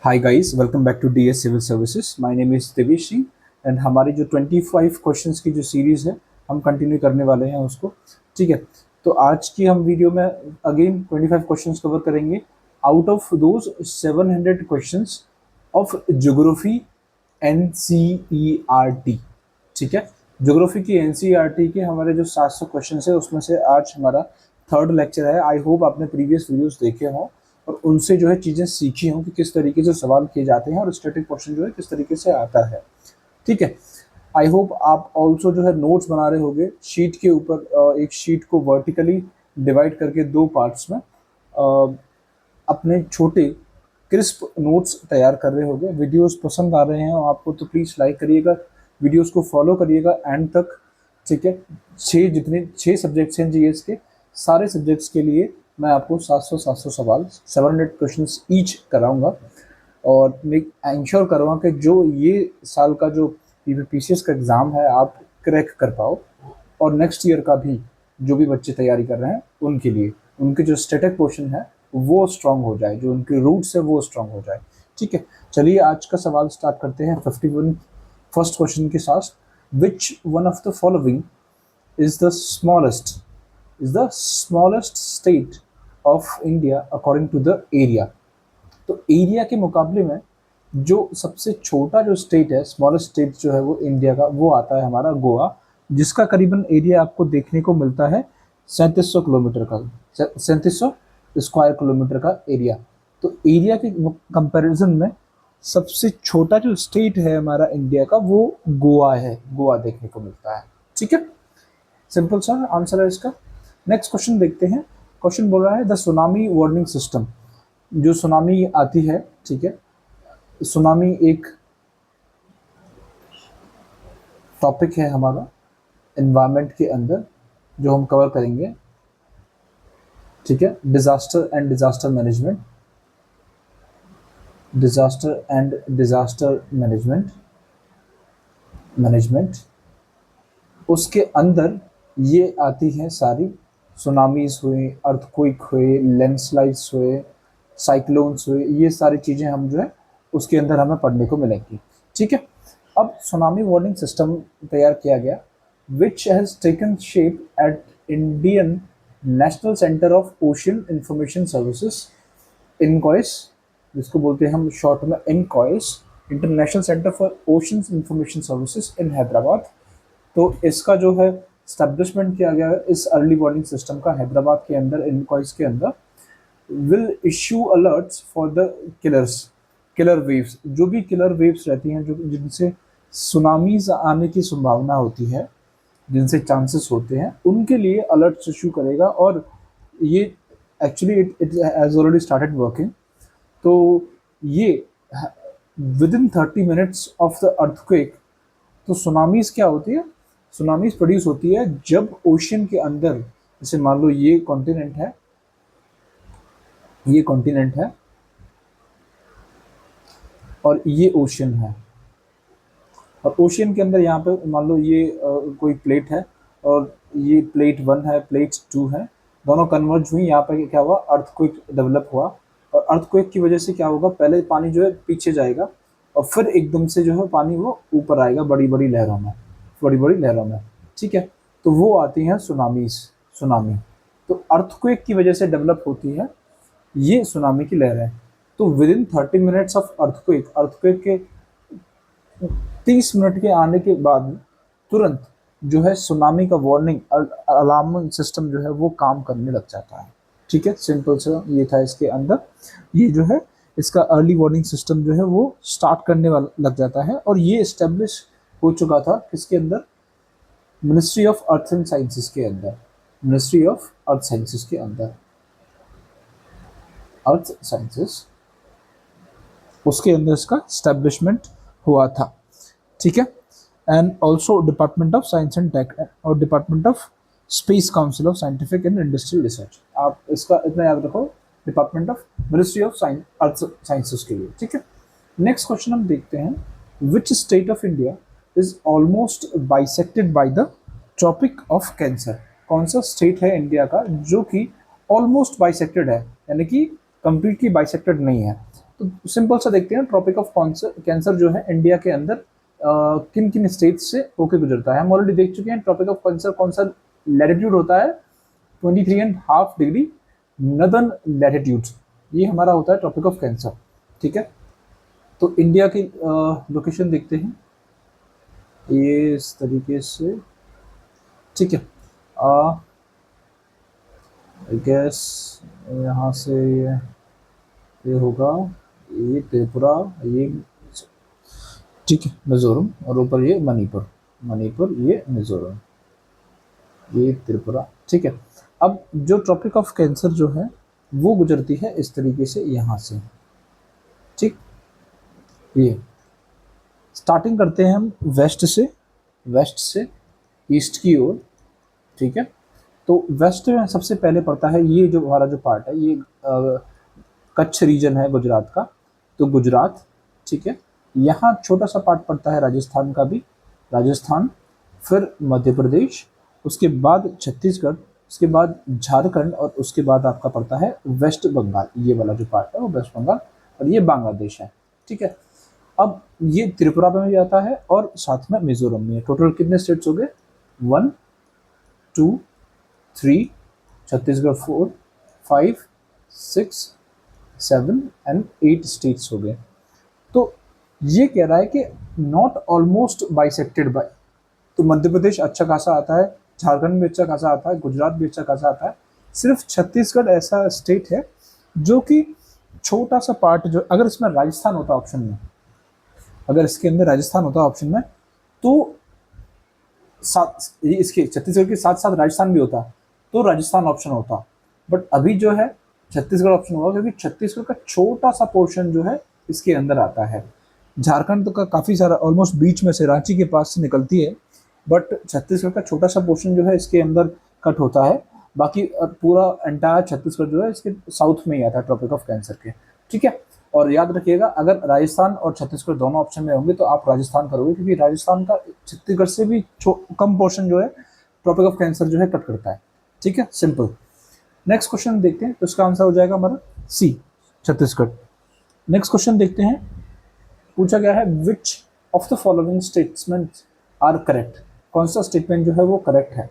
Hi guys, welcome back to DS civil services. My name is Devesh Singh and हमारी जो 25 questions की जो series है हम कंटिन्यू करने वाले हैं उसको। ठीक है, तो आज की हम वीडियो में अगेन 25 क्वेश्चंस कवर करेंगे out of those 700 questions of geography NCERT. ठीक है, ज्योग्राफी की एनसीईआरटी के हमारे जो 700 क्वेश्चन है उसमें से आज हमारा थर्ड लेक्चर है। आई होप आपने प्रीवियस वीडियोस देखे हों और उनसे जो है चीज़ें सीखी हों कि किस तरीके से सवाल किए जाते हैं और स्टैटिक क्वेश्चन जो है किस तरीके से आता है। ठीक है, आई होप आप ऑल्सो जो है नोट्स बना रहे होंगे शीट के ऊपर। एक शीट को वर्टिकली डिवाइड करके दो पार्ट्स में अपने छोटे क्रिस्प नोट्स तैयार कर रहे होंगे। वीडियोस पसंद आ रहे हैं और आपको तो प्लीज़ लाइक करिएगा, वीडियोस को फॉलो करिएगा एंड तक। ठीक है, छः सब्जेक्ट्स हैं जीएस के, सारे सब्जेक्ट्स के लिए मैं आपको 700 सवाल 700 क्वेश्चंस ईच कराऊंगा और मैं इंश्योर करूँगा कि जो ये साल का जो पीसीएस का एग्ज़ाम है आप क्रैक कर पाओ और नेक्स्ट ईयर का भी जो भी बच्चे तैयारी कर रहे हैं उनके लिए उनके जो स्टैटिक पोर्शन है वो स्ट्रांग हो जाए, जो उनके रूट्स है वो स्ट्रांग हो जाए। ठीक है, चलिए आज का सवाल स्टार्ट करते हैं 51 फर्स्ट क्वेश्चन के साथ। Which one of the following is the smallest state of India according to the area. तो एरिया के मुकाबले में जो सबसे छोटा जो स्टेट है, स्मॉलेस्ट स्टेट जो है वो इंडिया का, वो आता है हमारा गोवा, जिसका करीबन एरिया आपको देखने को मिलता है 3700 किलोमीटर का, 3700 स्क्वायर किलोमीटर का एरिया। तो एरिया के कंपैरिजन में सबसे छोटा जो स्टेट है हमारा इंडिया का वो गोवा है, गोवा देखने को मिलता है। ठीक है, सिंपल सा आंसर है इसका। नेक्स्ट क्वेश्चन देखते हैं। क्वेश्चन बोल रहा है द सुनामी वार्निंग सिस्टम। जो सुनामी आती है, ठीक है, सुनामी एक टॉपिक है हमारा एनवायरनमेंट के अंदर जो हम कवर करेंगे। ठीक है, disaster and disaster management, disaster and disaster management उसके अंदर ये आती हैं सारी। सुनामीज हुए, अर्थक्वेक हुए, लैंडस्लाइड्स हुए, साइक्लोन्स हुए, ये सारी चीज़ें हम जो है उसके अंदर हमें पढ़ने को मिलेंगी। ठीक है, अब सुनामी वार्निंग सिस्टम तैयार किया गया which has taken shape at Indian National Centre of Ocean Information Services, INCOIS, जिसको बोलते हैं हम शॉर्ट में INCOIS, International Centre for Ocean Information Services in Hyderabad. तो इसका जो है स्टैब्लिशमेंट किया गया है इस अर्ली वार्निंग सिस्टम का हैदराबाद के अंदर, इनकॉइस के अंदर। Will issue alerts for the killer waves, जो भी किलर वेव्स रहती हैं जो जिनसे सुनामीज आने की संभावना होती है, जिनसे चांसेस होते हैं, उनके लिए अलर्ट्स इशू करेगा। और ये actually it has already started working. तो ये with in 30 minutes of the earthquake. तो सुनामीज क्या होती है? सुनामीज प्रोड्यूस होती है जब ओशन के अंदर, जैसे मान लो ये कॉन्टिनेंट है, ये कॉन्टिनेंट है और ये ओशन है, और ओशन के अंदर यहाँ पे मान लो ये कोई प्लेट है और ये प्लेट 1 है, प्लेट 2 है, दोनों कन्वर्ज हुई, यहाँ पे क्या हुआ, अर्थक्वेक डेवलप हुआ। और अर्थक्वेक की वजह से क्या होगा, पहले पानी जो है पीछे जाएगा और फिर एकदम से जो है पानी वो ऊपर आएगा बड़ी बड़ी लहरों में, बड़ी बड़ी लहरों में। ठीक है, तो वो आती हैं सुनामी। तो अर्थक्वेक की वजह से डेवलप होती है ये सुनामी की लहरें। तो with in 30 minutes of earthquake के 30 मिनट के आने के बाद तुरंत जो है सुनामी का वार्निंग अलार्म सिस्टम जो है वो काम करने लग जाता है। ठीक है, सिंपल सा ये था इसके अंदर। ये जो है इसका अर्ली वार्निंग सिस्टम जो है वो स्टार्ट करने वाला लग जाता है और ये इस्टेब्लिश हो चुका था किसके अंदर, ministry of earth and sciences के अंदर, मिनिस्ट्री ऑफ अर्थ साइंसेस के अंदर, अर्थ साइंसेस, उसके अंदर इसका स्टैब्लिशमेंट हुआ था। ठीक है, and also department of science and tech और department of space council of scientific and industrial research. आप इसका इतना याद रखो, department of ministry of earth sciences के लिए। ठीक है, नेक्स्ट क्वेश्चन हम देखते हैं। Which state of India is almost bisected by the tropic of Cancer. कौन सा स्टेट है इंडिया का जो कि ऑलमोस्ट बाइसेक्टेड है, यानी कि कंप्लीटली बाइसेक्टेड नहीं है। तो सिंपल सा देखते हैं ट्रॉपिक ऑफ कैंसर जो है इंडिया के अंदर किन किन स्टेट से होके गुजरता है। हम ऑलरेडी देख चुके हैं ट्रॉपिक ऑफ कैंसर कौन सा लैटिट्यूड होता है, 23.5 डिग्री नदर्न लैटिट्यूड, ये हमारा होता है ट्रॉपिक ऑफ कैंसर। ठीक है, तो इंडिया की लोकेशन देखते हैं ये इस तरीके से। ठीक है, आई गेस यहाँ से ये होगा, ये त्रिपुरा, ये ठीक है मिजोरम, और ऊपर ये मणिपुर, मणिपुर ये मिजोरम, ये त्रिपुरा। ठीक है, अब जो ट्रॉपिक ऑफ कैंसर जो है वो गुजरती है इस तरीके से यहाँ से। ठीक, ये स्टार्टिंग करते हैं हम वेस्ट से ईस्ट की ओर। ठीक है, तो वेस्ट में सबसे पहले पड़ता है ये जो हमारा जो पार्ट है, ये कच्छ रीजन है गुजरात का, तो गुजरात। ठीक है, यहाँ छोटा सा पार्ट पड़ता है राजस्थान का भी, राजस्थान, फिर मध्य प्रदेश, उसके बाद छत्तीसगढ़, उसके बाद झारखंड, और उसके बाद आपका पड़ता है वेस्ट बंगाल। ये वाला जो पार्ट है वो वेस्ट बंगाल, और ये बांग्लादेश है। ठीक है, अब ये त्रिपुरा में भी आता है और साथ में मिजोरम में। टोटल कितने स्टेट्स हो गए? 1 2 3, छत्तीसगढ़ 4 5 6 7 एंड 8 स्टेट्स हो गए। तो ये कह रहा है कि नॉट ऑलमोस्ट बाइसेक्टेड बाय, तो मध्य प्रदेश अच्छा खासा आता है, झारखंड भी अच्छा खासा आता है, गुजरात भी अच्छा खासा आता है, सिर्फ छत्तीसगढ़ ऐसा स्टेट है जो कि छोटा सा पार्ट, जो अगर इसमें राजस्थान होता ऑप्शन में, अगर इसके अंदर राजस्थान होता ऑप्शन में, तो इसके छत्तीसगढ़ के साथ साथ राजस्थान भी होता तो राजस्थान ऑप्शन होता, बट अभी जो है छत्तीसगढ़ ऑप्शन होगा, क्योंकि छत्तीसगढ़ का छोटा सा पोर्शन जो है इसके अंदर आता है। झारखंड तो का काफ़ी सारा ऑलमोस्ट बीच में से रांची के पास से निकलती है, बट छत्तीसगढ़ का छोटा सा पोर्शन जो है इसके अंदर कट होता है। बाकी पूरा एंटायर छत्तीसगढ़ जो है इसके साउथ में ही आता है ट्रॉपिक ऑफ कैंसर के। ठीक है, और याद रखिएगा अगर राजस्थान और छत्तीसगढ़ दोनों ऑप्शन में होंगे तो आप राजस्थान करोगे, क्योंकि राजस्थान का छत्तीसगढ़ से भी कम पोर्शन जो है ट्रॉपिक ऑफ कैंसर जो है कट करता है। ठीक है, सिंपल। नेक्स्ट क्वेश्चन देखते हैं, तो इसका आंसर हो जाएगा हमारा सी, छत्तीसगढ़। नेक्स्ट क्वेश्चन देखते हैं, पूछा गया है which of the following statements are correct, कौन सा स्टेटमेंट जो है वो करेक्ट है।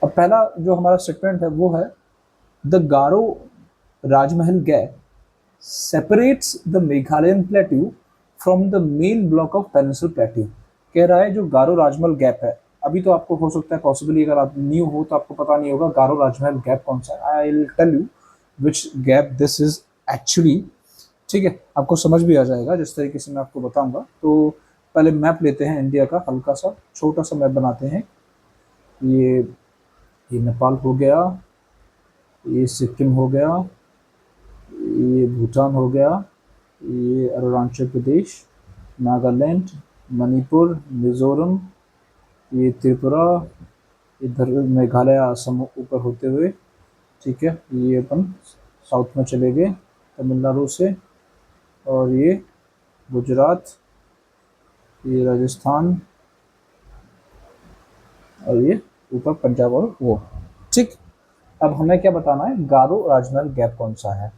अब पहला जो हमारा स्टेटमेंट है वो है the Garo Rajmahal gap separates the Meghalayan plateau from the main block of peninsular plateau. कह रहा है जो गारो राजमहल गैप है, अभी तो आपको हो सकता है पॉसिबली अगर आप न्यू हो तो आपको पता नहीं होगा गारो राजमहल गैप कौन सा है। I will tell you which gap this is actually. ठीक है, आपको समझ भी आ जाएगा जिस तरीके से मैं आपको बताऊंगा। तो पहले मैप लेते हैं इंडिया का, हल्का सा छोटा सा मैप बनाते हैं। ये नेपाल हो गया, ये सिक्किम हो गया, ये भूटान हो गया, ये अरुणाचल प्रदेश, नागालैंड, मणिपुर, मिजोरम, ये त्रिपुरा, इधर मेघालय असम ऊपर होते हुए। ठीक है, ये अपन साउथ में चले गए तमिलनाडु से, और ये गुजरात, ये राजस्थान, और ये ऊपर पंजाब और वो। ठीक, अब हमें क्या बताना है, गारो राजमहल गैप कौन सा है।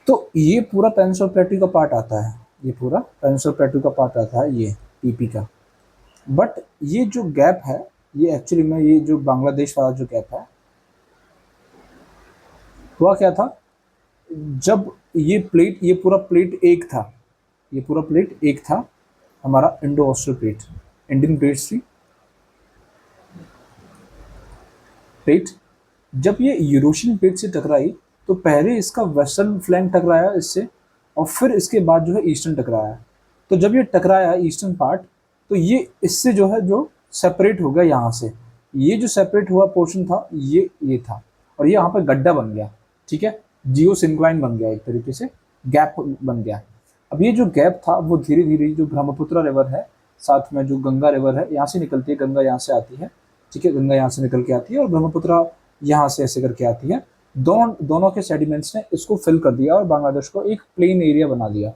तो ये पूरा पेनिनसुलर प्लेट्यू का पार्ट आता है, ये पूरा पेनिनसुलर प्लेट्यू का पार्ट आता है, ये टीपी का। बट ये जो गैप है ये एक्चुअली में ये जो बांग्लादेश वाला जो गैप है, हुआ क्या था, जब ये पूरा प्लेट एक था, ये पूरा प्लेट एक था हमारा इंडो ऑस्ट्रल प्लेट, इंडियन प्लेट। जब ये यूरोशियन प्लेट से टकराई तो पहले इसका वेस्टर्न फ्लैंक टकराया इससे, और फिर इसके बाद जो है ईस्टर्न टकराया। तो जब ये टकराया ईस्टर्न पार्ट, तो ये इससे जो है जो सेपरेट हो गया यहाँ से, ये जो सेपरेट हुआ पोर्शन था ये था, और ये यहाँ पर गड्ढा बन गया। ठीक है, जियो सिंक्लाइन बन गया, एक तरीके से गैप बन गया। अब ये जो गैप था वो धीरे धीरे जो ब्रह्मपुत्र रिवर है, साथ में जो गंगा रिवर है, यहाँ से निकलती है, गंगा यहाँ से आती है। ठीक है, गंगा यहाँ से निकल के आती है और ब्रह्मपुत्र यहाँ से ऐसे करके आती है। दोनों के सेडिमेंट्स ने इसको फिल कर दिया और बांग्लादेश को एक प्लेन एरिया बना दिया।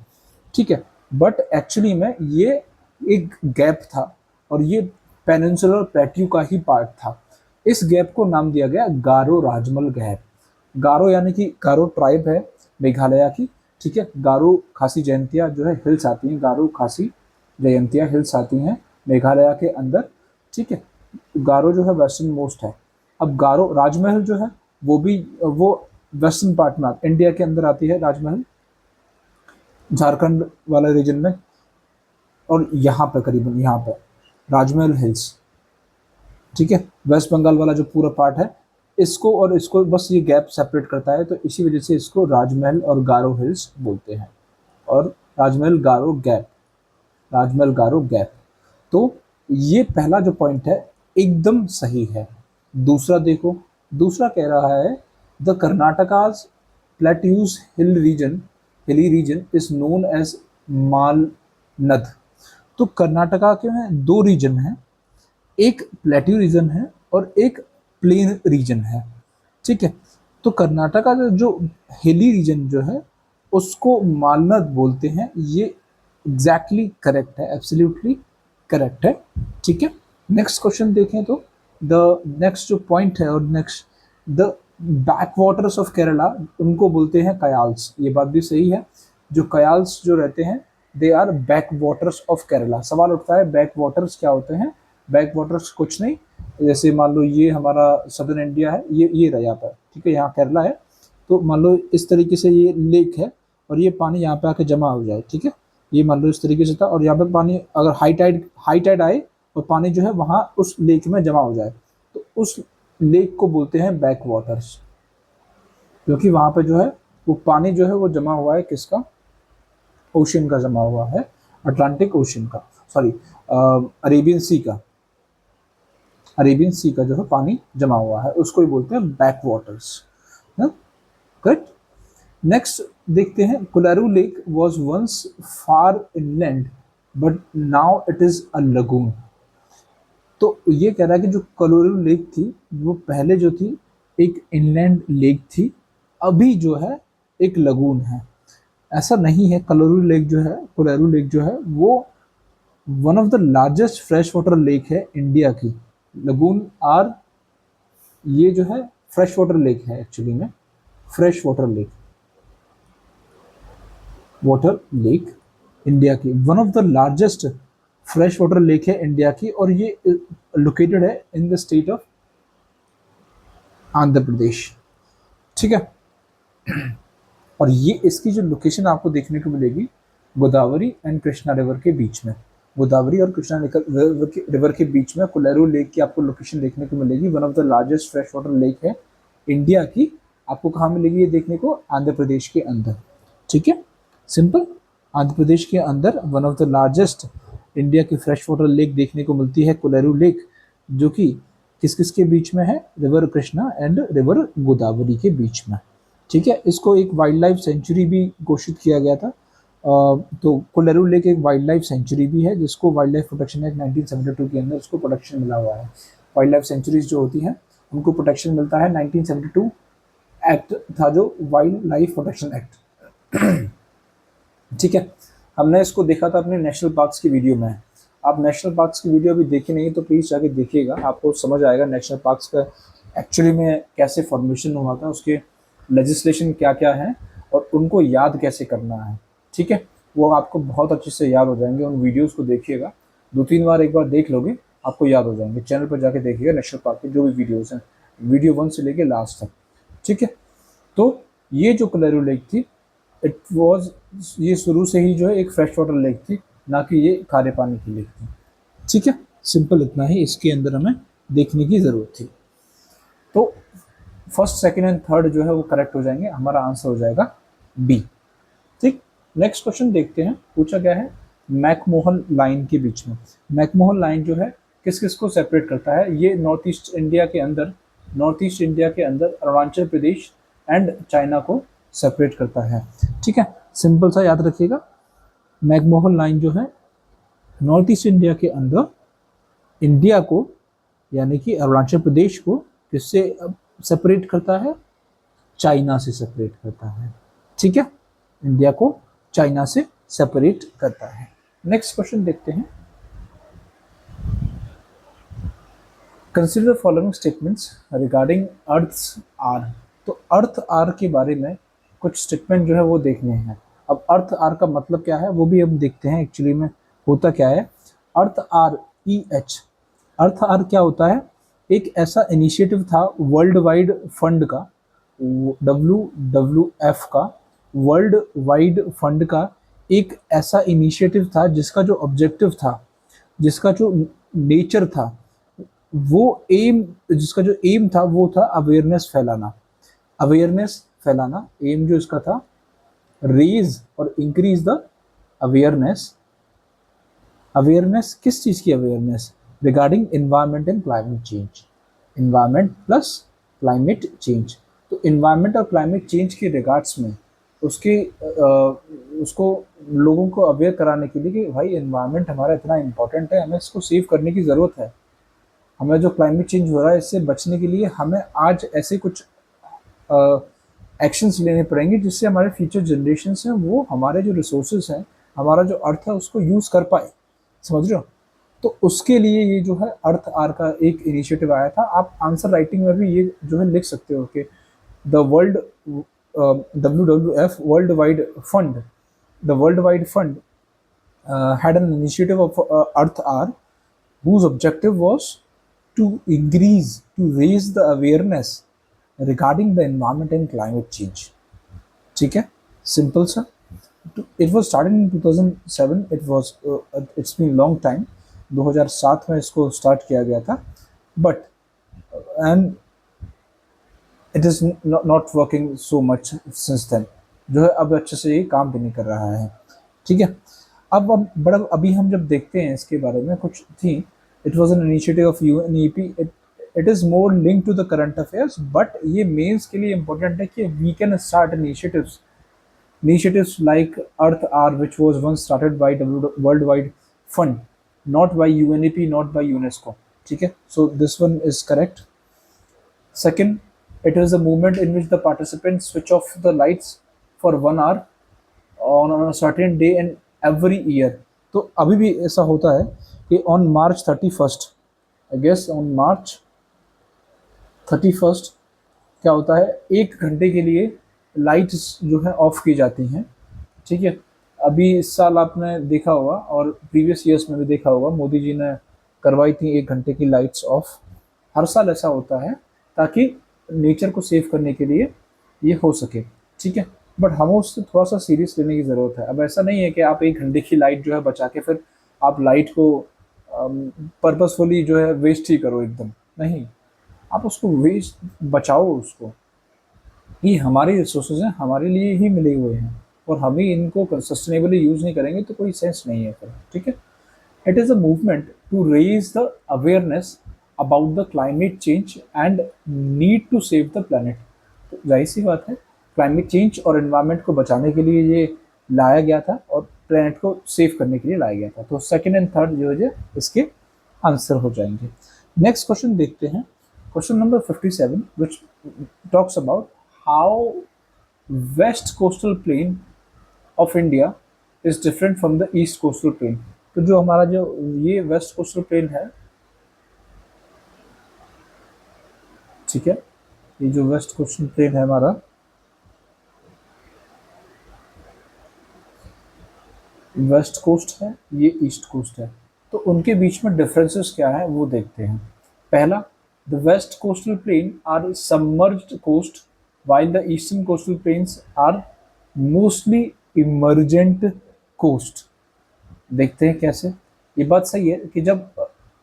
ठीक है, बट एक्चुअली में ये एक गैप था और ये पेनिनसुलर प्लेट्यू का ही पार्ट था। इस गैप को नाम दिया गया गारो राजमहल गैप। गारो यानी कि गारो ट्राइब है, मेघालय की, ठीक है। गारो खासी जयंतिया जो है हिल्स आती हैं, गारो खासी जयंतिया हिल्स आती हैं मेघालय के अंदर, ठीक है। गारो जो है वेस्टर्न मोस्ट है। अब गारो राजमहल जो है वो वेस्टर्न पार्ट में इंडिया के अंदर आती है राजमहल, झारखंड वाले रीजन में, और यहाँ पे करीबन यहाँ पे राजमहल हिल्स, ठीक है। वेस्ट बंगाल वाला जो पूरा पार्ट है, इसको और इसको बस ये गैप सेपरेट करता है, तो इसी वजह से इसको राजमहल और गारो हिल्स बोलते हैं, और राजमहल गारो गैप, राजमहल गारो गैप। तो ये पहला जो पॉइंट है एकदम सही है। दूसरा देखो, दूसरा कह रहा है the Karnataka's plateaus hilly region is known as Malnad. तो कर्नाटका के में दो रीजन हैं, एक प्लेट्यू रीजन है और एक प्लेन रीजन है, ठीक है। तो कर्नाटका का जो हिली रीजन जो है उसको मालनद बोलते हैं, ये एग्जैक्टली करेक्ट है, एब्सोल्युटली करेक्ट है, ठीक है। नेक्स्ट क्वेश्चन देखें तो द नेक्स्ट जो पॉइंट है, और next the back waters of Kerala उनको बोलते हैं कयाल्स। ये बात भी सही है, जो कयाल्स जो रहते हैं they are back waters of Kerala. सवाल उठता है बैक वाटर्स क्या होते हैं। बैक वाटर्स कुछ नहीं, जैसे मान लो ये हमारा सदर्न इंडिया है, ये रहा यहाँ पर, ठीक है, यहाँ केरला है, तो मान लो इस तरीके से ये लेक है और ये पानी यहाँ पे आके जमा हो जाए, ठीक है। ये मान लो इस तरीके से था और यहाँ पे पानी अगर हाई टाइड आए और पानी जो है वहाँ उस लेक में जमा हो जाए, तो उस लेक को बोलते हैं बैक वाटर्स, क्योंकि वहाँ पे जो है वो पानी जो है वो जमा हुआ है किसका, ओशन का जमा हुआ है, अटलांटिक ओशन का, सॉरी अरेबियन सी का, अरेबियन सी का जो है पानी जमा हुआ है, उसको ही बोलते हैं बैक वाटर्स, करेक्ट। नेक्स्ट देखते हैं, Kolleru lake was once far inland but now it is a lagoon. तो ये कह रहा है कि जो कोलारू लेक थी वो पहले जो थी एक इनलैंड लेक थी, अभी जो है एक लगून है। ऐसा नहीं है, कोलारू लेक जो है वो one of the largest fresh water lake है इंडिया की। लगून आर, ये जो है फ्रेश वाटर लेक है एक्चुअली में, फ्रेश वाटर लेक इंडिया की, one of the largest fresh water lake है इंडिया की, और ये लोकेटेड है in the state of Andhra Pradesh, ठीक है। और ये इसकी जो लोकेशन आपको देखने को मिलेगी गोदावरी एंड कृष्णा रिवर के बीच में, गोदावरी और कृष्णा रिवर के बीच में कोलारू लेक की आपको लोकेशन देखने को मिलेगी। One of the largest fresh water lake है इंडिया की। आपको कहाँ मिलेगी ये देखने को, आंध्र प्रदेश के अंदर, ठीक है, सिंपल। आंध्र प्रदेश के अंदर one of the largest India की फ्रेश वाटर लेक देखने को मिलती है कोलारू लेक, जो कि किस किस के बीच में है, river Krishna and river Godavari के बीच में, ठीक है। इसको एक वाइल्ड लाइफ सेंचुरी भी घोषित किया गया था। तो कोलारू लेक एक वाइल्ड लाइफ सेंचुरी भी है, जिसको वाइल्ड लाइफ प्रोटेक्शन एक्ट 1972 के अंदर उसको प्रोटेक्शन मिला हुआ है। वाइल्ड लाइफ सेंचुरीज जो होती हैं उनको प्रोटेक्शन मिलता है, 1972 एक्ट था जो वाइल्ड लाइफ प्रोटेक्शन एक्ट, ठीक है। हमने इसको देखा था अपने नेशनल पार्क्स की वीडियो में। आप नेशनल पार्क्स की वीडियो अभी देखी नहीं तो प्लीज़ जाके देखिएगा, आपको समझ आएगा नेशनल पार्क्स का एक्चुअली में कैसे फॉर्मेशन हुआ था, उसके लेजिस्लेशन क्या क्या है और उनको याद कैसे करना है, ठीक है। वो आपको बहुत अच्छे से याद हो जाएंगे, उन वीडियोस को देखिएगा, 2-3 बार एक बार देख लोगे आपको याद हो जाएंगे। चैनल पर जाके देखिएगा नेशनल पार्क के जो भी वीडियोस हैं, वीडियो 1 से लेके लास्ट तक, ठीक है। तो ये जो कोलारू लेक थी, इट वॉज, ये शुरू से ही जो है एक फ्रेश वाटर लेक थी, ना कि ये खारे पानी की लेक थी, ठीक है। सिंपल इतना ही इसके अंदर हमें देखने की ज़रूरत थी। तो फर्स्ट, सेकंड एंड थर्ड जो है वो करेक्ट हो जाएंगे, हमारा आंसर हो जाएगा बी, ठीक। नेक्स्ट क्वेश्चन देखते हैं, पूछा गया है मैकमोहन लाइन के बीच में। मैकमोहन लाइन जो है किस किस को सेपरेट करता है, ये नॉर्थ ईस्ट इंडिया के अंदर अरुणाचल प्रदेश एंड चाइना को सेपरेट करता है, ठीक है। सिंपल सा याद रखिएगा, मैकमोहन लाइन जो है नॉर्थ ईस्ट इंडिया के अंदर इंडिया को, यानी कि अरुणाचल प्रदेश को किससे सेपरेट करता है, चाइना से सेपरेट करता है, ठीक है। इंडिया को चाइना से सेपरेट करता है। नेक्स्ट क्वेश्चन देखते हैं, consider following statements regarding Earth Hour. तो अर्थ आर के बारे में कुछ स्टेटमेंट जो है वो देखने हैं। अब अर्थ आर का मतलब क्या है वो भी हम देखते हैं एक्चुअली में होता क्या है। अर्थ आर EH, अर्थ आर क्या होता है, एक ऐसा इनिशिएटिव था वर्ल्ड वाइड फंड का, WWF का, वर्ल्ड वाइड फंड का एक ऐसा इनिशिएटिव था जिसका जो ऑब्जेक्टिव था, जिसका जो नेचर था, वो एम, जिसका जो एम था वो था अवेयरनेस फैलाना। अवेयरनेस फैलाना एम जो इसका था, रेज और इंक्रीज द अवेयरनेस। अवेयरनेस किस चीज़ की awareness? Regarding environment and climate change. Environment plus climate change. तो इन्वायरमेंट और क्लाइमेट चेंज के रिगार्ड्स में उसके उसको लोगों को अवेयर कराने के लिए कि भाई इन्वायरमेंट हमारा इतना इम्पोर्टेंट है, हमें इसको सेव करने की ज़रूरत है। हमें जो क्लाइमेट चेंज हो रहा है इससे बचने के लिए हमें आज ऐसे कुछ एक्शंस लेने पड़ेंगे जिससे हमारे फ्यूचर जनरेशन हैं वो हमारे जो रिसोर्सेज हैं, हमारा जो अर्थ है उसको यूज़ कर पाए। समझ रहे हो? तो उसके लिए ये जो है अर्थ आर का एक इनिशिएटिव आया था। आप आंसर राइटिंग में भी ये जो है लिख सकते हो कि the world WWF world wide fund, the world wide fund had an initiative of Earth R, whose objective was to increase, to raise the awareness regarding the environment and climate change. ठीक है, simple सा। It was started in 2007. It's been long time. 2007 में इसको start किया गया था, but and it is not working so much since then. जो है अब अच्छे से ये काम भी नहीं कर रहा है। ठीक है, अब बड़ा अभी हम जब देखते हैं इसके बारे में कुछ थी, it was an initiative of UNEP। It is more link to the current affairs, but ये मेंस के लिए इंपॉर्टेंट है कि we can start initiatives like Earth R, which was once started by World Wide Fund, not by UNEP, not by UNESCO. ठीक है, so this one is correct. Second, it is a movement in which the participants switch off the lights for 1 hour on a certain day and every year. तो अभी भी ऐसा होता है कि on March 31st, I guess on March 31st क्या होता है, 1 घंटे के लिए लाइट्स जो है ऑफ की जाती हैं। ठीक है, अभी इस साल आपने देखा होगा और प्रीवियस ईयर्स में भी देखा होगा, मोदी जी ने करवाई थी 1 घंटे की लाइट्स ऑफ। हर साल ऐसा होता है ताकि नेचर को सेव करने के लिए ये हो सके। ठीक है, बट हमें उससे थोड़ा सा सीरियस लेने की ज़रूरत है। अब ऐसा नहीं है कि आप 1 घंटे की लाइट जो है बचा के फिर आप लाइट को पर्पसफुली जो है वेस्ट ही करो एकदम, नहीं, आप उसको वेस्ट बचाओ उसको। ये हमारे रिसोर्सेज हैं, हमारे लिए ही मिले हुए हैं और हम ही इनको सस्टेनेबली यूज़ नहीं करेंगे तो कोई सेंस नहीं है फिर। ठीक है, it is a movement to raise the awareness about the climate change and need to save the planet. तो जाहिर सी बात है, क्लाइमेट चेंज और एनवायरनमेंट को बचाने के लिए ये लाया गया था और प्लानट को सेव करने के लिए लाया गया था। तो सेकेंड एंड थर्ड जो है इसके आंसर हो जाएंगे। नेक्स्ट क्वेश्चन देखते हैं, question number 57, which talks about how west coastal plain of India is different from the east coastal plain। तो जो हमारा जो ये वेस्ट कोस्टल प्लेन है, ठीक है, ये जो वेस्ट कोस्टल प्लेन है हमारा, वेस्ट कोस्ट है, ये ईस्ट कोस्ट है, तो उनके बीच में डिफरेंसेस क्या है वो देखते हैं। पहला, the west coastal plain are submerged coast while the eastern coastal plains are mostly emergent coast। देखते हैं कैसे। ये बात सही है कि जब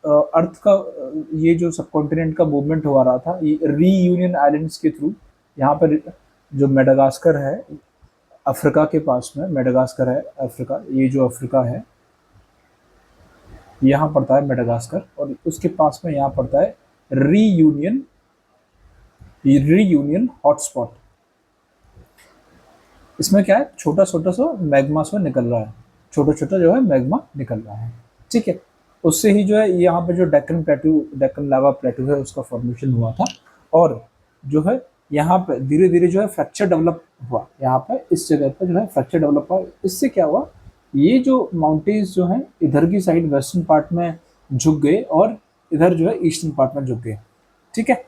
अर्थ का ये जो सब कॉन्टिनेंट का मूवमेंट हो रहा था ये रीयूनियन आइलैंड्स के थ्रू, यहाँ पर जो मेडागास्कर है अफ्रीका के पास में, मेडागास्कर है अफ्रीका, ये जो अफ्रीका है यहाँ पड़ता है मेडागास्कर, और उसके पास में यहाँ पड़ता है रीयूनियन हॉटस्पॉट। इसमें क्या है, छोटा छोटा सा मैग्मा से निकल रहा है, छोटा छोटा जो है मैग्मा निकल रहा है। ठीक है, उससे ही जो है यहाँ पे जो डेक्कन प्लेटू, डेक्कन लावा प्लेटू है उसका फॉर्मेशन हुआ था, और जो है यहाँ पे धीरे धीरे जो है फ्रैक्चर डेवलप हुआ, यहाँ पे इस जगह पर जो है फ्रैक्चर डेवलप हुआ। इससे क्या हुआ, ये जो माउंटेन्स जो हैं इधर की साइड वेस्टर्न पार्ट में झुक गए और इधर जो है ईस्टर्न पार्ट में झुक गए। ठीक है,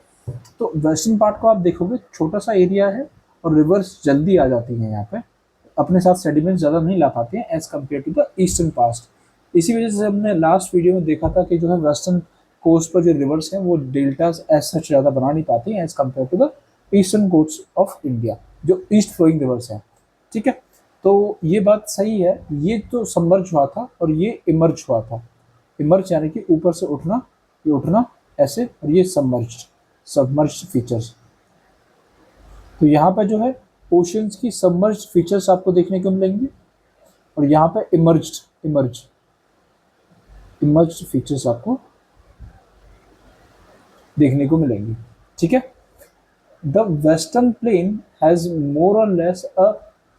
तो वेस्टर्न पार्ट को आप देखोगे छोटा सा एरिया है और रिवर्स जल्दी आ जाती हैं यहाँ पे, अपने साथ सेडिमेंट ज़्यादा नहीं ला पाते हैं as compare to the eastern past. इसी वजह से हमने लास्ट वीडियो में देखा था कि जो है वेस्टर्न कोस्ट पर जो रिवर्स हैं वो डेल्टाज एज सच ज़्यादा बना नहीं पाती हैं as compare to the eastern coast of India, जो ईस्ट फ्लोइंग रिवर्स हैं। ठीक है, तो ये बात सही है, ये तो सबमर्ज हुआ था और ये इमर्ज हुआ था। इमर्ज यानी कि ऊपर से उठना, ये उठना ऐसे, और ये सबमर्ज फीचर्स। तो यहाँ पे जो है ओशंस की सबमर्ज फीचर्स आपको देखने को मिलेंगे, और यहाँ पे इमर्ज फीचर्स आपको देखने को मिलेंगी। ठीक है, the western plain has more or less a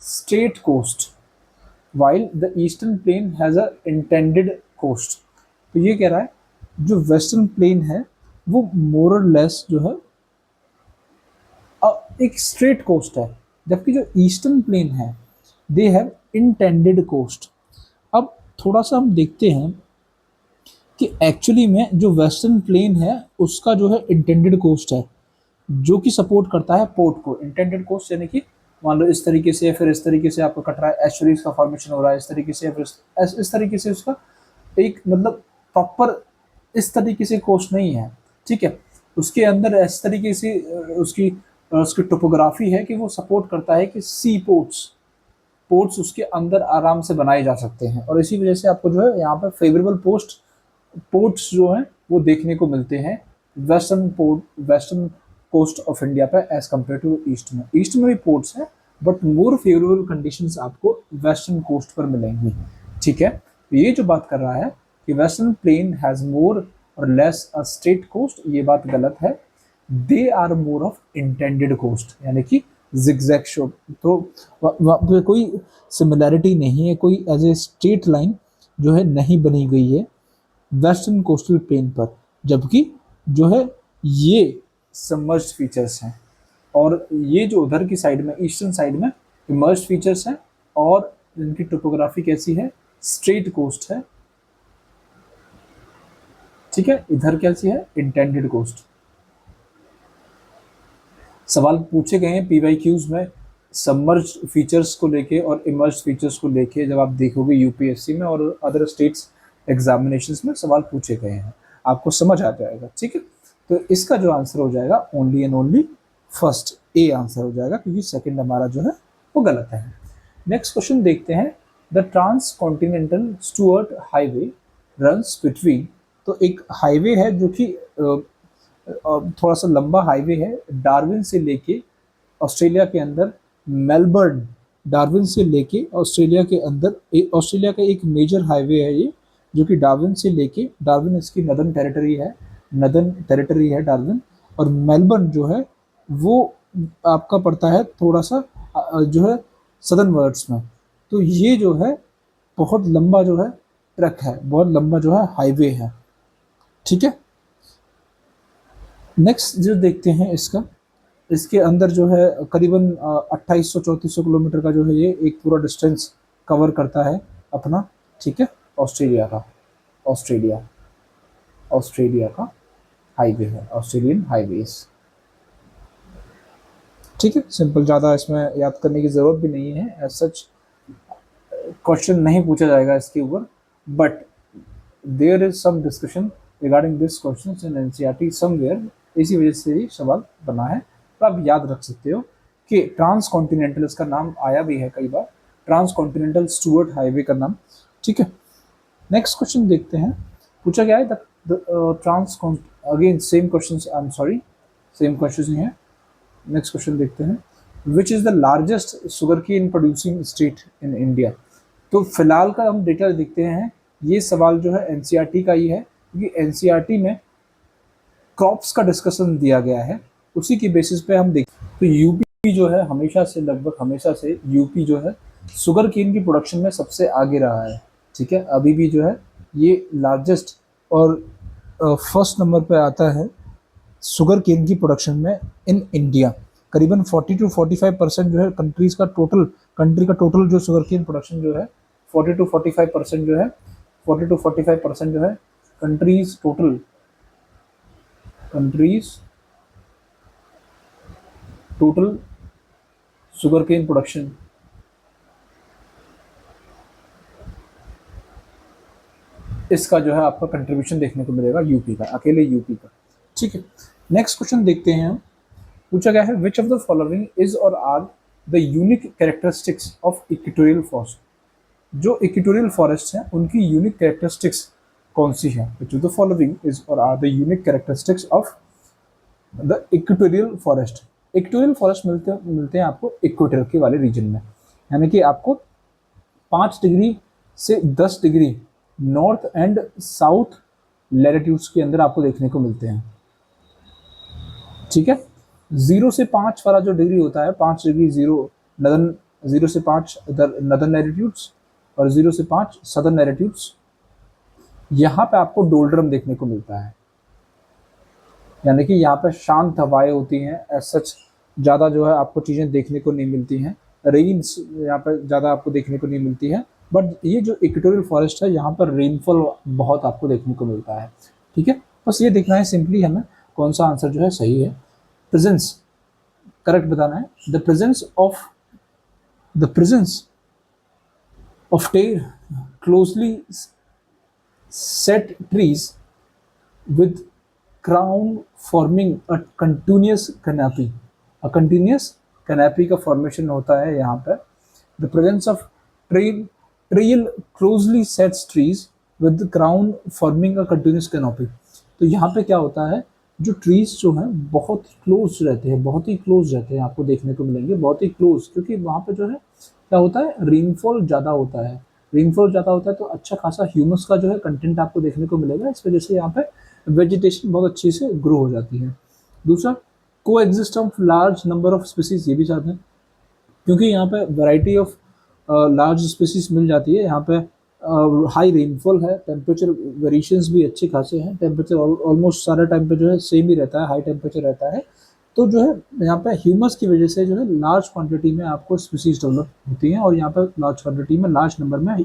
straight coast while the eastern plain has a intended coast. तो ये कह रहा है जो वेस्टर्न प्लेन है वो मोर और लेस जो है एक स्ट्रेट कोस्ट है, जबकि जो ईस्टर्न प्लेन है दे हैव इंटेंडेड कोस्ट। अब थोड़ा सा हम देखते हैं कि एक्चुअली में जो वेस्टर्न प्लेन है उसका जो है इंटेंडेड कोस्ट है, जो कि सपोर्ट करता है पोर्ट को। इंटेंडेड कोस्ट यानी कि मान लो इस तरीके से, फिर इस तरीके से आपको कट रहा है, एस्चुरीज का फॉर्मेशन हो रहा है इस तरीके से, फिर इस तरीके से उसका एक मतलब प्रॉपर इस तरीके से कोस्ट नहीं है। ठीक है, उसके अंदर इस तरीके से उसकी टोपोग्राफी है कि वो सपोर्ट करता है कि सी पोर्ट्स उसके अंदर आराम से बनाए जा सकते हैं, और इसी वजह से आपको जो है यहाँ पर फेवरेबल पोर्ट्स जो हैं वो देखने को मिलते हैं वेस्टर्न कोस्ट ऑफ इंडिया पे एज कम्पेयर टू ईस्ट में। ईस्ट में भी पोर्ट्स हैं बट मोर फेवरेबल कंडीशंस आपको वेस्टर्न कोस्ट पर मिलेंगी। ठीक है, तो ये जो बात कर रहा है कि western plain has more or less a straight coast, ये बात गलत है। They are more of intended coast, यानी कि जिगजैग शो, तो वहाँ पे कोई सिमिलैरिटी नहीं है, कोई एज ए स्ट्रेट लाइन जो है नहीं बनी गई है वेस्टर्न कोस्टल प्लेन पर, जबकि जो है ये सबमर्ज्ड फीचर्स हैं, और ये जो उधर की साइड में ईस्टर्न साइड में इमर्ज्ड फीचर्स हैं, और इनकी टोपोग्राफी कैसी है, स्ट्रेट कोस्ट है। ठीक है, इधर कैसी है, इंटेंडेड कोस्ट। सवाल पूछे गए हैं पीवाईक्यूज में सबमर्ज्ड फीचर्स को लेके और इमर्ज्ड फीचर्स को लेके, जब आप देखोगे यूपीएससी में और अदर स्टेट्स एग्जामिनेशंस में सवाल पूछे गए हैं, आपको समझ आ जाएगा। ठीक है, तो इसका जो आंसर हो जाएगा only and only first A answer हो जाएगा, क्योंकि सेकंड हमारा जो है वो गलत है। नेक्स्ट क्वेश्चन देखते हैं, the trans continental Stuart highway runs between. तो एक हाईवे है जो कि थोड़ा सा लंबा हाईवे है, डार्विन से लेके ऑस्ट्रेलिया के अंदर मेलबर्न, डार्विन से लेके ऑस्ट्रेलिया के अंदर, ऑस्ट्रेलिया का एक मेजर हाईवे है ये, जो कि डार्विन से लेके, डार्विन इसकी नदर्न टेरिटरी है डार्विन, और मेलबर्न जो है वो आपका पड़ता है थोड़ा सा जो है सदर्न वर्ड्स में। तो ये जो है बहुत लंबा जो है ट्रैक है, बहुत लंबा जो है हाईवे है। ठीक है, नेक्स्ट जो देखते हैं इसके अंदर जो है करीबन 2800-3400 किलोमीटर का जो है ये एक पूरा डिस्टेंस कवर करता है अपना। ठीक है, ऑस्ट्रेलिया का हाईवे है, ऑस्ट्रेलियन हाईवेज। ठीक है, सिंपल, ज़्यादा इसमें याद करने की ज़रूरत भी नहीं है, एज सच क्वेश्चन नहीं पूछा जाएगा इसके ऊपर, but there is some discussion regarding this question in NCERT somewhere, इसी वजह से ही सवाल बना है। तो आप याद रख सकते हो कि ट्रांस कॉन्टिनेंटल, इसका नाम आया भी है कई बार, ट्रांस कॉन्टिनेंटल स्टुअर्ट हाईवे का नाम। ठीक है, नेक्स्ट क्वेश्चन देखते हैं, पूछा गया है trans, again same question, I am sorry, same question ही है। नेक्स्ट क्वेश्चन देखते हैं, which is the largest sugar cane producing state in India. तो फिलहाल का हम डेटा देखते हैं, ये सवाल जो है एनसीईआरटी का ही है, क्योंकि एनसीईआरटी में क्रॉप्स का डिस्कशन दिया गया है, उसी की बेसिस पे हम देखते हैं। तो यूपी जो है लगभग हमेशा से यूपी जो है शुगर केन की प्रोडक्शन में सबसे आगे रहा है। ठीक है, अभी भी जो है ये लार्जेस्ट और फर्स्ट नंबर पे आता है शुगर केन की प्रोडक्शन में इन इंडिया। करीबन 40-45% जो है कंट्री का टोटल जो शुगर केन प्रोडक्शन जो है 40-45% जो है 40-45% जो है countries total sugar cane production, इसका जो है आपका कंट्रीब्यूशन देखने को मिलेगा यूपी का, अकेले यूपी का। ठीक है, नेक्स्ट क्वेश्चन देखते हैं हम। पूछा गया है which of the following is or are the unique characteristics of equatorial forest. जो इक्वेटोरियल फॉरेस्ट हैं उनकी यूनिक कैरेक्टरिस्टिक्स कौन सी है? Which of the following is or are the unique characteristics of the equatorial forest. Equatorial forest मिलते हैं आपको equator के वाले रीजन में, यानी कि आपको 5 डिग्री से 10 degree north and south latitudes के अंदर आपको देखने को मिलते हैं। ठीक है, 0 से 5 वाला जो डिग्री होता है, 5 डिग्री 0 से 5 नदर्न लैटिट्यूड्स और 0 से 5 सदर्न लैटिट्यूड्स, यहाँ पे आपको डोल्ड्रम देखने को मिलता है, यानी कि यहाँ पे शांत हवाएं होती हैं। एज सच ज़्यादा जो है आपको चीज़ें देखने को नहीं मिलती हैं, रेन्स यहाँ पे ज़्यादा आपको देखने को नहीं मिलती है। बट ये जो इक्वेटोरियल फॉरेस्ट है यहाँ पर रेनफॉल बहुत आपको देखने को मिलता है। ठीक है, बस ये देखना है सिंपली हमें कौन सा आंसर जो है सही है। प्रेजेंस करेक्ट बताना है। द प्रेजेंस ऑफ टेर closely set trees with crown forming a continuous canopy. A continuous canopy का फॉर्मेशन होता है यहाँ पर। The presence of trail closely sets trees with crown forming a continuous canopy. तो यहाँ पे क्या होता है, जो ट्रीज जो हैं बहुत क्लोज रहते हैं, बहुत ही क्लोज रहते हैं, आपको देखने को मिलेंगे बहुत ही क्लोज, क्योंकि वहाँ पे जो है क्या होता है, रेनफॉल ज़्यादा होता है। रेनफॉल ज़्यादा होता है तो अच्छा खासा ह्यूमस का जो है कंटेंट आपको देखने को मिलेगा, इस वजह से यहाँ पे वेजिटेशन बहुत अच्छी से ग्रो हो जाती है। दूसरा, को exist of large number of species, ये भी चाहते हैं क्योंकि यहाँ पे वैरायटी ऑफ लार्ज स्पीसीज मिल जाती है। यहाँ पे हाई रेनफॉल है, टेम्परेचर वेरिएशंस भी अच्छे खासे हैं, टेम्परेचर ऑलमोस्ट सारे टाइम पे जो है सेम ही रहता है, हाई टेम्परेचर रहता है। तो जो है यहाँ पे ह्यूमस की वजह से जो है लार्ज क्वांटिटी में आपको स्पीसीज डेवलप होती हैं, और यहाँ पर लार्ज क्वांटिटी में लार्ज नंबर में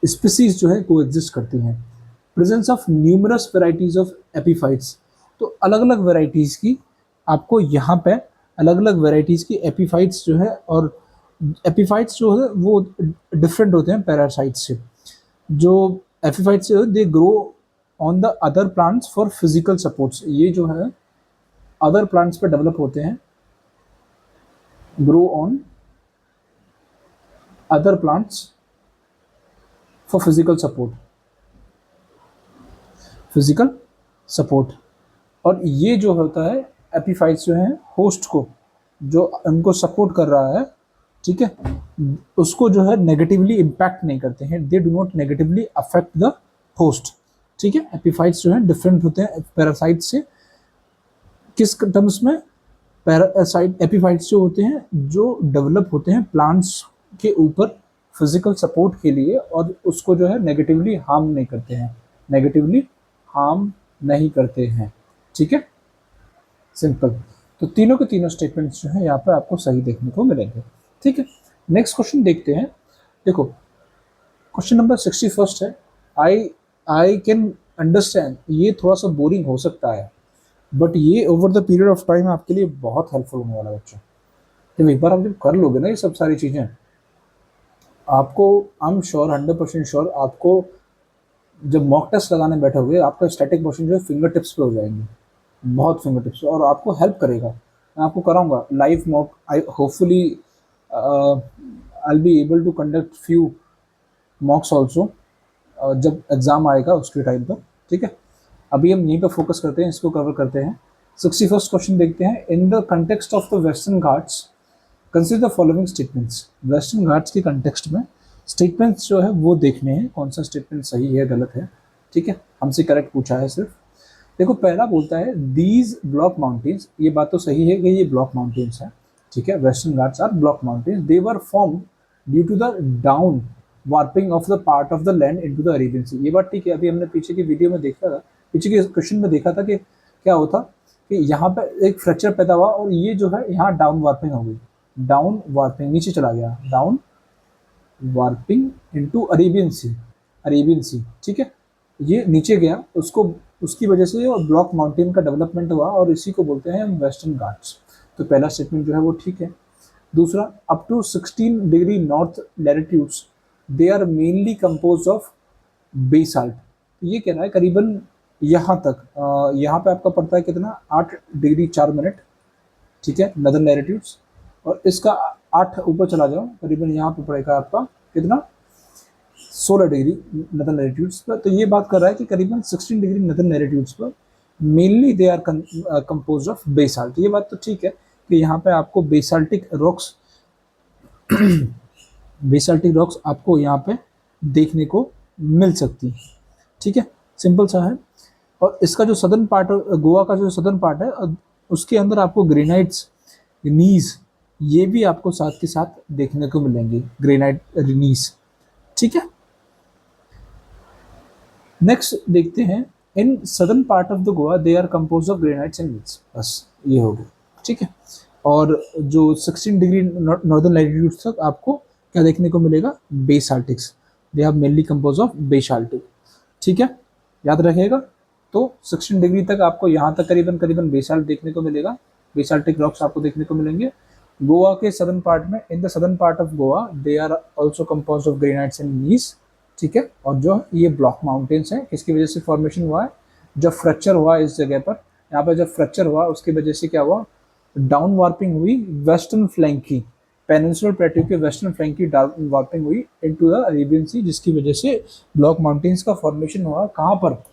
स्पीसीज जो है को एग्जिस्ट करती हैं। Presence of numerous varieties of epiphytes, तो अलग अलग वेराइटीज़ की आपको यहाँ पे अलग अलग वेराइटीज़ की एपीफाइट्स जो है, और एपीफाइट्स जो है वो डिफरेंट होते हैं पैरासाइट्स से। जो एपीफाइट्स से they grow on the other plants for physical supports, ये जो है अदर प्लांट्स पे डेवलप होते हैं, grow on other plants for physical support. और ये जो होता है एपीफाइट्स जो हैं होस्ट को, जो उनको सपोर्ट कर रहा है, ठीक है, उसको जो है नेगेटिवली इम्पैक्ट नहीं करते हैं, they do not negatively affect the host. ठीक है, एपीफाइट्स जो हैं डिफरेंट होते हैं पैरासाइट से। किस टर्म्स में? पैरासाइट एपीफाइट्स जो होते हैं जो डेवलप होते हैं प्लांट्स के ऊपर फिजिकल सपोर्ट के लिए, और उसको जो है नेगेटिवली हार्म नहीं करते हैं। ठीक है, सिंपल। तो तीनों के तीनों स्टेटमेंट्स जो है यहाँ पे आपको सही देखने को मिलेंगे। ठीक है, नेक्स्ट क्वेश्चन देखते हैं। देखो क्वेश्चन नंबर 61 है। आई कैन अंडरस्टैंड, ये थोड़ा सा बोरिंग हो सकता है, बट ये over the period of time आपके लिए बहुत हेल्पफुल होने वाला बच्चों। जब एक बार आप जब कर लोगे ना ये सब सारी चीज़ें, आपको आई एम श्योर 100% श्योर, आपको जब मॉक टेस्ट लगाने बैठोगे आपका स्टैटिक मोशन जो है फिंगर टिप्स पे हो जाएंगे, बहुत फिंगर टिप्स, और आपको हेल्प करेगा। मैं आपको कराऊंगा live mock, I hopefully I be able to conduct few mocks also जब एग्ज़ाम आएगा उसके टाइम पर। ठीक है, अभी हम यहीं पर फोकस करते हैं, इसको कवर करते हैं। 61st क्वेश्चन देखते हैं। In the context of the western Ghats consider the following statements. Western Ghats के कंटेक्स्ट में स्टेटमेंट्स जो है वो देखने हैं, कौन सा स्टेटमेंट सही है गलत है। ठीक है, हमसे करेक्ट पूछा है सिर्फ। देखो पहला बोलता है दीज ब्लॉक माउंटेन्स, ये बात तो सही है कि ये ब्लॉक माउंटेन्स हैं। ठीक है, western Ghats are block mountains, they were form due to the down warping of the part of the land into the Arabian sea. ये बात ठीक है, अभी हमने पीछे की वीडियो में देखा था, पीछे के क्वेश्चन में देखा था कि क्या होता कि यहाँ पे एक फ्रैक्चर पैदा हुआ और ये जो है यहाँ डाउन वार्पिंग हो गई, डाउन वार्पिंग नीचे चला गया, डाउन वार्पिंग इनटू अरेबियन सी। ठीक है, ये नीचे गया, उसको उसकी वजह से ब्लॉक माउंटेन का डेवलपमेंट हुआ और इसी को बोलते हैं हम वेस्टर्न घाट्स। तो पहला स्टेटमेंट जो है वो ठीक है। दूसरा, up to 16 degree north latitudes they are mainly compose of basalt. ये कह रहा है करीबन यहाँ तक, यहाँ पे आपका पड़ता है कितना, 8 डिग्री 4 मिनट, ठीक है, नदर्न लैटिट्यूड्स। और इसका 8 ऊपर चला जाओ, करीबन यहाँ पे पड़ेगा आपका कितना, 16 डिग्री नदर्न लैटिट्यूड्स पर। तो ये बात कर रहा है कि करीबन 16 डिग्री नदर्न लैटिट्यूड्स पर mainly they are compose of basalt. ये बात तो ठीक है कि यहाँ पे आपको बेसाल्टिक रॉक्स आपको यहाँ पे देखने को मिल सकती है, ठीक है, सिंपल सा है। और इसका जो सदर्न पार्ट, गोवा का जो सदर्न पार्ट है, उसके अंदर आपको ग्रेनाइट्स, नीज, ये भी आपको साथ के साथ देखने को मिलेंगे, ग्रेनाइट नीज, ठीक है। नेक्स्ट देखते हैं, in southern part of the Goa they are compose of granites and gneiss, बस ये हो गया, ठीक है। और जो 16 डिग्री नॉर्दर्न लैटिट्यूड्स तक आपको क्या देखने को मिलेगा, basaltics, they have mainly compose of basaltic, ठीक है, याद रखिएगा। तो 16 डिग्री तक आपको यहाँ तक करीबन बेसाल्ट देखने को मिलेगा, बेसाल्टिक रॉक्स आपको देखने को मिलेंगे। गोवा के सदर्न पार्ट में, in the southern part of Goa they are also compose of granites and gneiss, ठीक है। और जो ये ब्लॉक माउंटेन्स हैं, किसकी वजह से फॉर्मेशन हुआ है, जब फ्रैक्चर हुआ इस जगह पर, यहाँ पर जब फ्रैक्चर हुआ उसकी वजह से क्या हुआ, डाउन वार्पिंग हुई वेस्टर्न फ्लैंक की, पेनिनसुलर प्लेट्यू के वेस्टर्न फ्लैंक की डाउन वार्पिंग हुई इनटू द अरेबियन सी, जिसकी वजह से ब्लॉक माउंटेन्स का फॉर्मेशन हुआ। कहाँ पर,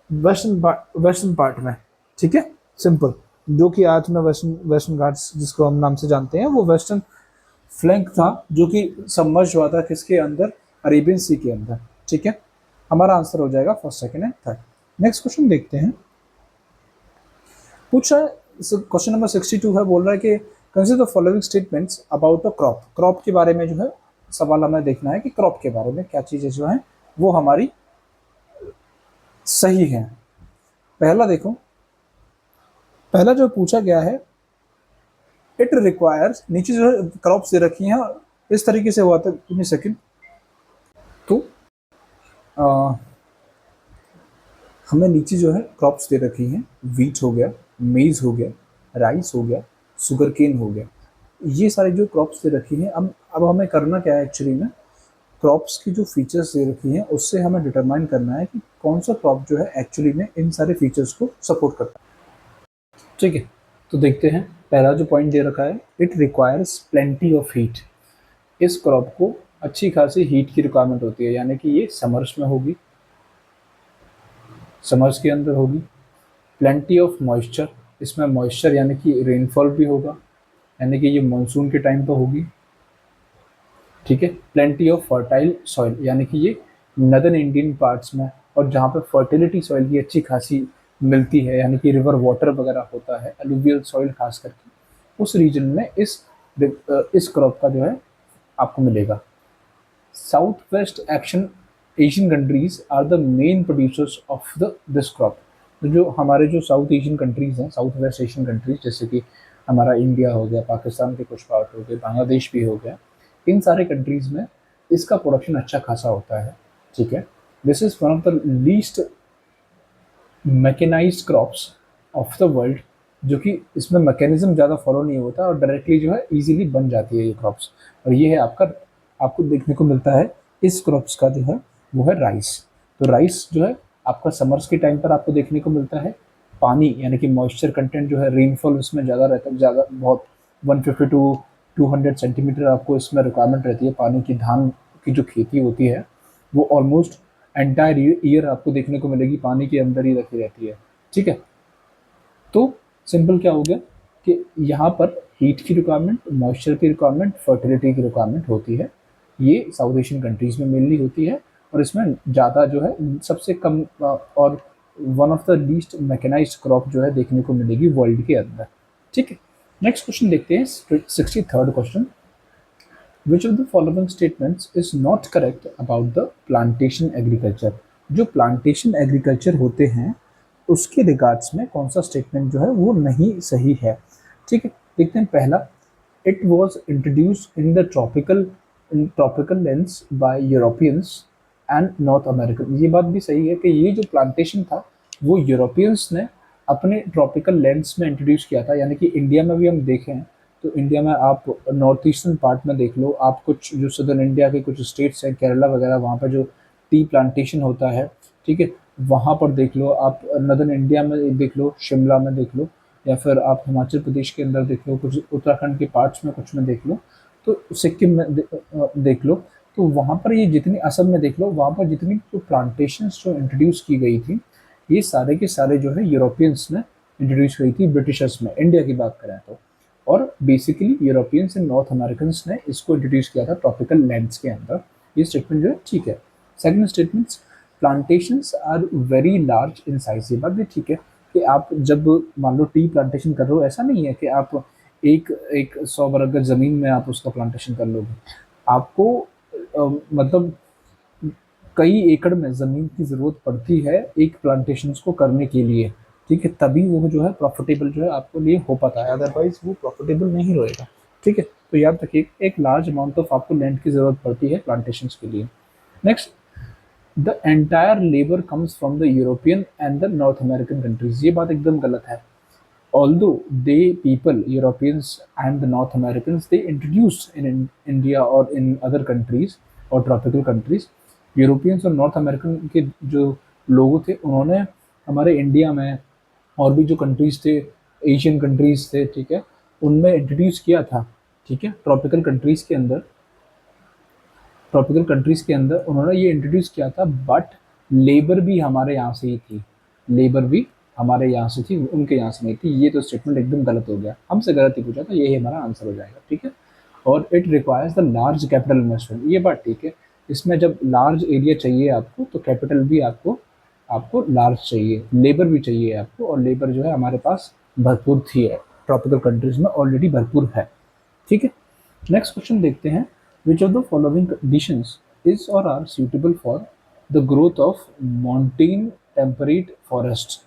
वेस्टर्न पार्ट में, ठीक है, सिंपल, जो कि आज में वेस्टर्न घाट्स जिसको हम नाम से जानते हैं, वो वेस्टर्न फ्लैंक था जो कि सबमर्ज हुआ था किसके अंदर, अरेबियन सी के अंदर, ठीक है। हमारा आंसर हो जाएगा first, second and third. Next question देखते हैं, पूछ रहा है, क्वेश्चन नंबर 62 है, बोल रहा है कि consider the following statements about a crop. Crop के बारे में जो है सवाल हमें देखना है कि क्रॉप के बारे में क्या चीज़ें जो है वो हमारी सही है। पहला देखो, पहला जो पूछा गया है, इट रिक्वायर्स, नीचे जो है क्रॉप्स दे रखी हैं इस तरीके से हुआ था, सेकंड, तो हमें नीचे जो है क्रॉप्स दे रखी हैं, वीट हो गया, मेज हो गया, राइस हो गया, शुगर केन हो गया, ये सारी जो क्रॉप्स दे रखी हैं। अब हमें करना क्या है, एक्चुअली में क्रॉप्स की जो फीचर्स दे रखी हैं उससे हमें डिटरमाइन करना है कि कौन सा क्रॉप जो है एक्चुअली में इन सारे फीचर्स को सपोर्ट करता है, ठीक है। तो देखते हैं, पहला जो पॉइंट दे रखा है, it requires plenty of heat. इस क्रॉप को अच्छी खासी हीट की रिक्वायरमेंट होती है, यानी कि ये समर्स में होगी, समर्स के अंदर होगी। प्लेंटी ऑफ मॉइस्चर, इसमें मॉइस्चर यानी कि रेनफॉल भी होगा, यानी कि ये मानसून के टाइम पर होगी, ठीक है। प्लेंटी ऑफ फर्टाइल सॉइल, यानी कि ये नदर्न इंडियन पार्ट्स में, और जहाँ पे फर्टिलिटी सॉइल की अच्छी खासी मिलती है, यानी कि रिवर वाटर वगैरह होता है, अलुवियल सॉइल खास करके, उस रीजन में इस क्रॉप का जो है आपको मिलेगा। South west Asian countries are the main producers of this crop. जो हमारे जो साउथ एशियन कंट्रीज हैं, साउथ वेस्ट एशियन कंट्रीज, जैसे कि हमारा इंडिया हो गया, पाकिस्तान के कुछ पार्ट हो गए, बांग्लादेश भी हो गया, इन सारे कंट्रीज में इसका प्रोडक्शन अच्छा खासा होता है, ठीक है। This is one of the least mechanised crops of the world, जो कि इसमें मैकेनिज्म ज़्यादा फॉलो नहीं होता और डायरेक्टली जो है इजीली बन जाती है ये क्रॉप्स। और ये है आपको देखने को मिलता है इस क्रॉप्स का जो है वो है राइस। तो राइस जो है आपका समर्स के टाइम पर आपको देखने को मिलता है। पानी यानी कि मॉइस्चर कंटेंट जो है, रेनफॉल उसमें ज़्यादा रहता है, ज़्यादा बहुत 150 टू 200 सेंटीमीटर आपको इसमें रिक्वायरमेंट रहती है पानी की। धान की जो खेती होती है वो ऑलमोस्ट एंटायर ईयर आपको देखने को मिलेगी पानी के अंदर ही रखी रहती है, ठीक है। तो सिंपल क्या हो गया कि यहाँ पर हीट की रिक्वायरमेंट, मॉइस्चर की रिक्वायरमेंट, फर्टिलिटी की रिक्वायरमेंट होती है। ये साउथ एशियन कंट्रीज़ में मेनली होती है और इसमें ज़्यादा जो है सबसे कम और one of the least mechanised crop जो है देखने को मिलेगी वर्ल्ड के अंदर, ठीक है। नेक्स्ट क्वेश्चन देखते हैं, 63rd question. Which of the following statements is not correct about the plantation agriculture? जो प्लांटेशन एग्रीकल्चर होते हैं उसके रिगार्ड्स में कौन सा स्टेटमेंट जो है वो नहीं सही है, ठीक है। देखते हैं, पहला, it was introduced in the tropical lands by Europeans and North American. ये बात भी सही है कि ये जो प्लांटेशन था वो यूरोपियंस ने अपने ट्रॉपिकल लैंड्स में इंट्रोड्यूस किया था, यानी कि इंडिया में भी हम देखें तो इंडिया में आप नॉर्थ ईस्टर्न पार्ट में देख लो, आप कुछ जो सदर्न इंडिया के कुछ स्टेट्स हैं, केरला वगैरह, वहाँ पर जो टी प्लांटेशन होता है, ठीक है, वहाँ पर देख लो। आप नदर्न इंडिया में देख लो, शिमला में देख लो, या फिर आप हिमाचल प्रदेश के अंदर देख लो, कुछ उत्तराखंड के पार्ट्स में कुछ में देख लो, तो सिक्किम में देख लो। तो वहाँ पर ये जितनी, असम में देख लो, वहाँ पर जितनी जो प्लांटेशंस जो इंट्रोड्यूस की गई थी, ये सारे के सारे जो है यूरोपियंस ने इंट्रोड्यूस करी थी ब्रिटिशर्स में, इंडिया की बात करें तो। और basically Europeans and North American ने इसको इंट्रोड्यूस किया था ट्रॉपिकल लैंड्स के अंदर। ये स्टेटमेंट जो है ठीक है। Second statement, plantations are very large in size. ये बात भी ठीक है कि आप जब मान लो टी प्लांटेशन कर रहे हो, ऐसा नहीं है कि आप एक एक 100 बरगद ज़मीन में आप उसका प्लांटेशन कर लोगे। आपको मतलब कई एकड़ में ज़मीन की ज़रूरत पड़ती है एक प्लांटेशंस को करने के लिए, ठीक है, तभी वो जो है प्रॉफिटेबल जो है आपको लिए हो पाता है, अदरवाइज वो प्रॉफिटेबल नहीं रहेगा, ठीक है। तो याद रखिए, एक लार्ज अमाउंट ऑफ आपको लैंड की ज़रूरत पड़ती है प्लांटेशंस के लिए। Next, the entire labour comes from the European and the north American countries. ये बात एकदम गलत है। Although they people, Europeans and the North Americans, they introduced in India or in other countries or tropical countries, Europeans और north American के जो लोग थे, उन्होंने हमारे इंडिया में और भी जो कंट्रीज थे, एशियन कंट्रीज थे, ठीक है, उनमें इंट्रोड्यूस किया था, ठीक है। ट्रॉपिकल कंट्रीज के अंदर उन्होंने ये इंट्रोड्यूस किया था, बट लेबर भी हमारे यहाँ से ही थी, लेबर भी हमारे यहाँ से थी, उनके यहाँ से नहीं थी। ये तो स्टेटमेंट एकदम गलत हो गया, हमसे गलत ही पूछा था, यही हमारा आंसर हो जाएगा, ठीक है। और it requires the large capital investment. ये बात ठीक है, इसमें जब लार्ज एरिया चाहिए आपको, तो कैपिटल भी आपको आपको लार्ज चाहिए, लेबर भी चाहिए आपको, और लेबर जो है हमारे पास भरपूर थी है, ट्रॉपिकल कंट्रीज में ऑलरेडी भरपूर है, ठीक है। नेक्स्ट क्वेश्चन देखते हैं, which of the following conditions is or are suitable for the growth of montane temperate forest.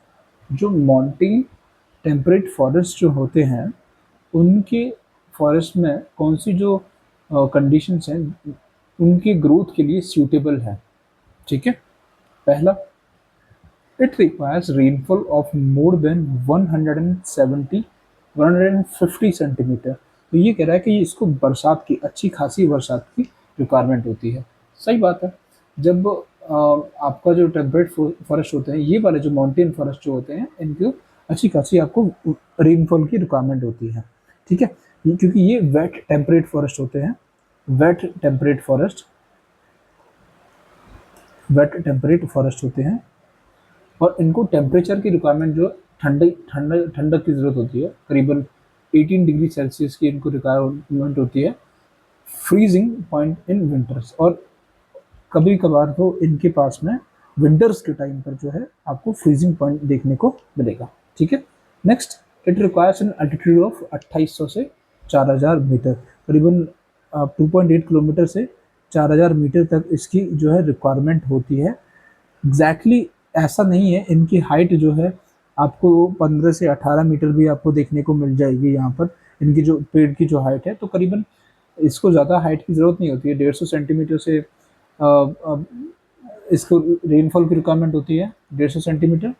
जो मॉन्टेन टेम्परेट फॉरेस्ट जो होते हैं, उनके फॉरेस्ट में कौन सी जो कंडीशंस हैं उनके ग्रोथ के लिए सूटेबल है, ठीक है। पहला, it requires rainfall of more than 150 centimetre. तो ये कह रहा है कि इसको बरसात की, अच्छी खासी बरसात की रिक्वायरमेंट होती है। सही बात है। जब आपका जो टेम्परेट फॉरेस्ट होते हैं, ये वाले जो माउंटेन फॉरेस्ट जो होते हैं, इनको अच्छी खासी आपको रेनफॉल की रिक्वायरमेंट होती है, ठीक है। क्योंकि ये वेट टेम्परेट फॉरेस्ट होते हैं, वेट टेम्परेट फॉरेस्ट होते हैं, और इनको टेम्परेचर की रिक्वायरमेंट जो ठंडक की ज़रूरत होती है, करीबन 18 डिग्री सेल्सियस की इनको रिक्वायरमेंट होती है, फ्रीजिंग पॉइंट इन विंटर्स। और कभी कभार तो इनके पास में विंटर्स के टाइम पर जो है आपको फ्रीजिंग पॉइंट देखने को मिलेगा, ठीक है। Next, it requires an altitude of 2800 से 4000 मीटर, करीबन 2.8 किलोमीटर से 4000 मीटर तक इसकी जो है रिक्वायरमेंट होती है। एग्जैक्टली ऐसा नहीं है, इनकी हाइट जो है आपको 15 से 18 मीटर भी आपको देखने को मिल जाएगी यहाँ पर। इनकी जो पेड़ की जो हाइट है, तो करीबन इसको ज़्यादा हाइट की ज़रूरत नहीं होती है, 150 सेंटीमीटर से इसको रेनफॉल की रिक्वायरमेंट होती है 150 सेंटीमीटर,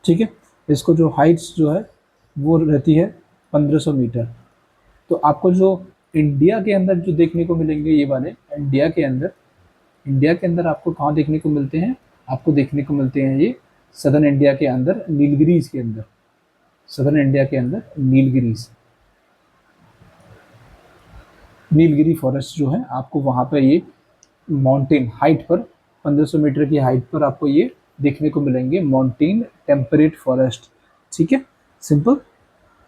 ठीक है। इसको जो हाइट्स जो है वो रहती है 1500 मीटर। तो आपको जो इंडिया के अंदर जो देखने को मिलेंगे ये वाले, इंडिया के अंदर आपको कहाँ देखने को मिलते हैं, आपको देखने को मिलते हैं ये सदर्न इंडिया के अंदर, नीलगिरीज के अंदर, सदर्न इंडिया के अंदर नीलगिरी फॉरेस्ट जो है, आपको वहाँ पर ये माउंटेन हाइट पर 1500 मीटर की हाइट पर आपको ये देखने को मिलेंगे, माउंटेन टेम्परेट फॉरेस्ट, ठीक है। सिंपल,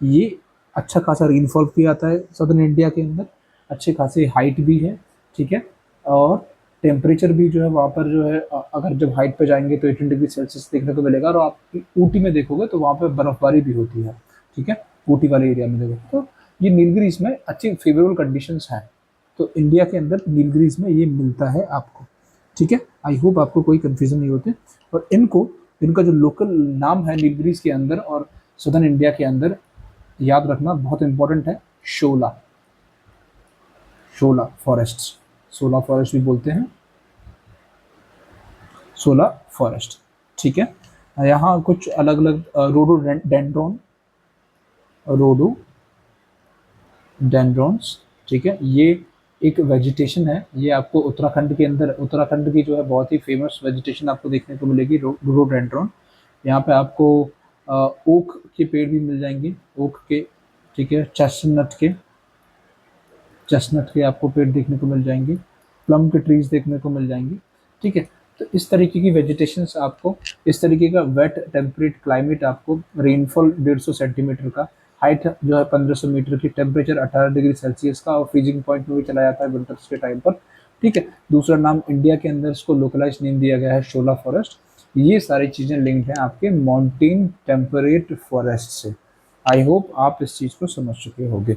ये अच्छा खासा रेनफॉल भी आता है सदर्न इंडिया के अंदर, अच्छे खासे हाइट भी है, ठीक है। और टेम्परेचर भी जो है वहाँ पर जो है, अगर जब हाइट पे जाएंगे तो 18 डिग्री सेल्सियस देखने को मिलेगा। और आप ऊटी में देखोगे तो वहाँ पर बर्फबारी भी होती है, ठीक है, ऊटी वाले एरिया में देखोगे तो ये नीलगिरीज में अच्छी फेवरेबल कंडीशंस हैं। तो इंडिया के अंदर नीलगिरीज में ये मिलता है आपको, ठीक है। आई होप आपको कोई कन्फ्यूजन नहीं होते। और इनका जो लोकल नाम है नीलगिरीज के अंदर और सदर्न इंडिया के अंदर, याद रखना बहुत इंपॉर्टेंट है, शोला फॉरेस्ट भी बोलते हैं, शोला फॉरेस्ट, ठीक है। यहाँ कुछ अलग अलग रोडोडेंड्रॉन डेंड्रॉन्स, ठीक है। ये एक वेजिटेशन है, ये आपको उत्तराखंड के अंदर, उत्तराखंड की जो है बहुत ही फेमस वेजिटेशन आपको देखने को मिलेगी, रोडोडेंड्रॉन। यहाँ पे आपको ओक के पेड़ भी मिल जाएंगे, ओक के, ठीक है, चेस्टनट के आपको पेड़ देखने को मिल जाएंगे, प्लम के ट्रीज देखने को मिल जाएंगे, ठीक है। तो इस तरीके की वेजिटेशन आपको, इस तरीके का वेट टेम्परेट क्लाइमेट आपको, रेनफॉल 150 सेंटीमीटर का, हाइट जो है 1500 मीटर की, टेम्परेचर 18 डिग्री सेल्सियस का, और फ्रीजिंग पॉइंट में भी चला जाता है विंटर्स के टाइम पर, ठीक है। दूसरा नाम इंडिया के अंदर इसको लोकलाइज नेम दिया गया है शोला फॉरेस्ट। ये सारी चीज़ें लिंक्ड हैं आपके माउंटेन टेम्परेट फॉरेस्ट से। आई होप आप इस चीज़ को समझ चुके होंगे,